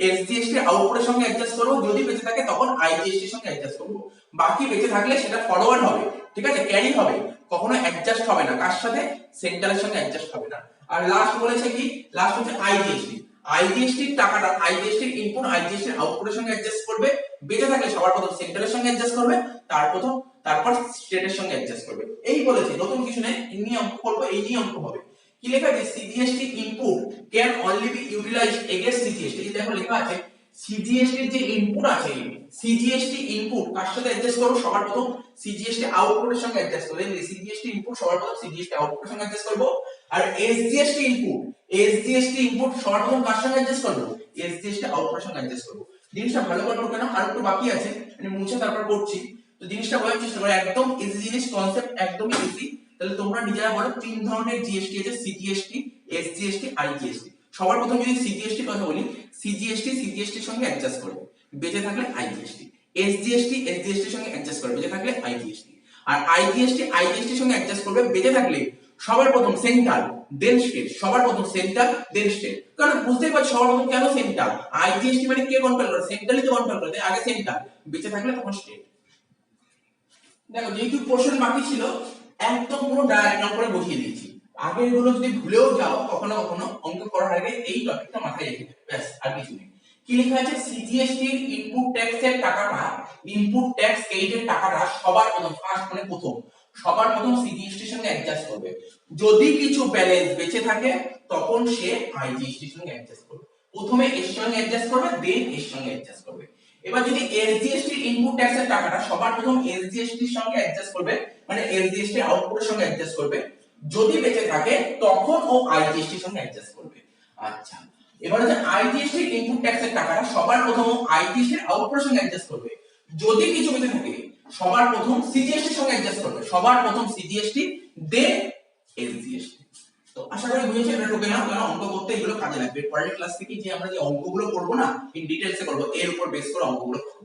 এসজিএসটি আউটপুটের সঙ্গে অ্যাডজাস্ট করব, যদি বেঁচে থাকে তখন আইজিএসটি এর সঙ্গে অ্যাডজাস্ট করব, বাকি বেঁচে থাকলে সেটা ফরওয়ার্ড হবে, ঠিক আছে, ক্যারি হবে কখনো অ্যাডজাস্ট হবে না, কার সাথে? সেন্ট্রালের সঙ্গে অ্যাডজাস্ট হবে না। আর লাস্ট বলেছে কি, লাস্ট হচ্ছে আইজিএসটি। আইজিএসটির টাকাটা, আইজিএসটির ইনপুট আইজিএসটির আউটপুটের সঙ্গে অ্যাডজাস্ট করবে, বেঁচে থাকলে সবার প্রথম সেন্ট্রালের সঙ্গে অ্যাডজাস্ট করবে, তারপর স্টেটের সঙ্গে অ্যাডজাস্ট করবে। এই বলেছে, নতুন কিছু নেই, এই নিয়ে অঙ্ক করবো, এই নিয়ে অঙ্ক হবে। কি লেখা আছে? CGST input can only be utilised against CGST. এই দেখো লেখা আছে সিজিএসটি এর যে ইনপুট আছে, সিজিএসটি ইনপুট কার সাথে অ্যাডজাস্ট করব? সবার প্রথম সিজিএসটি আউটপুটের সঙ্গে অ্যাডজাস্ট করব। সিজিএসটি ইনপুট সবার প্রথম সিজিএসটি আউটপুটের সঙ্গে অ্যাডজাস্ট করব। আর এসজিএসটি ইনপুট সবার প্রথম কার সঙ্গে অ্যাডজাস্ট করব? এসজিএসটি আউটপুটের সঙ্গে অ্যাডজাস্ট করব। জিনিসটা ভালো করে কেন, আর একটু বাকি আছে, আমি মুছে তারপর করছি। তো জিনিসটা বোঝার চেষ্টা করো, একদম ইজি জিনিস, কনসেপ্ট একদমই ইজি। তাহলে তোমরা নিজেরা বলো, তিন ধরনের জিএসটি আছে, সিজিএসটি, এসজিএসটি, আইজিএসটি। সবার প্রথম যদি সিজিএসটি কথা বলি, সিজিএসটি এর সঙ্গে অ্যাডজাস্ট করবে, বেঁচে থাকলে আইজিএসটি। এসজিএসটি এর সঙ্গে অ্যাডজাস্ট করবে, বেঁচে থাকলে আইজিএসটি। আর আইজিএসটি এর সঙ্গে অ্যাডজাস্ট করবে, বেঁচে থাকলে সবার প্রথম সেন্ট্রাল দেন স্টেট, সবার প্রথম সেন্ট্রাল দেন স্টেট। কারণ বুঝতেই পারছো সবার প্রথম কেন সেন্ট্রাল, আইজিএসটি মানে কে কন্ট্রোল করে? সেন্ট্রালই তো কন্ট্রোল করে, আগে সেন্ট্রাল, বেঁচে থাকলে তখন স্টেট। দেখো যেহেতু পোর্শন বাকি ছিল, একদম পুরো ডায়াগ্রাম করে বসিয়ে দিয়েছি। আগের গুলো যদি ভুলেও যাও কখনো কখনো, অঙ্ক করার আগে এই টপিকটা মাথায় রেখে দেবে, ব্যাস আর কিছু নেই। কি লেখা আছে? সিজিএসটি এর ইনপুট ট্যাক্স এর টাকাটা, ইনপুট ট্যাক্স এইটের টাকাটা সবার প্রথম, ফার্স্ট মানে প্রথম, সবার প্রথম সিজিএসটি এর সঙ্গে অ্যাডজাস্ট করবে। যদি কিছু ব্যালেন্স বেঁচে থাকে তখন সে আইজিএসটি এর সঙ্গে অ্যাডজাস্ট করবে। প্রথমে এর সঙ্গে অ্যাডজাস্ট করবে, দেন এর সঙ্গে অ্যাডজাস্ট করবে। এবার যদি এসজিএসটি ইনপুট ট্যাক্স এর টাকাটা সবার প্রথম এসজিএসটি এর সঙ্গে অ্যাডজাস্ট করবে, মানে এসজিএসটি আউটপুটের সঙ্গে অ্যাডজাস্ট করবে, যদি বেঁচে থাকে তখন ও আইজিএসটি এর সঙ্গে অ্যাডজাস্ট করবে। আচ্ছা, এবার হচ্ছে আইজিএসটি ইনপুট ট্যাক্স এর টাকাটা সবার প্রথম আইজিএসটি এর আউটপুটের সঙ্গে অ্যাডজাস্ট করবে, যদি কিছু বেঁচে থাকে সবার প্রথম সিজিএসটি এর সঙ্গে অ্যাডজাস্ট করবে, সবার প্রথম সিজিএসটি দেন এসজিএসটি। তো আশা করি বুঝেছো, এটা ঢোকে না, কারণ অঙ্ক করতে এগুলো কাজে লাগবে। পরের ক্লাস থেকে যে আমরা যে অঙ্কগুলো করব না, ইন ডিটেইলসে করব, এর উপর বেস করে অঙ্কগুলো করব।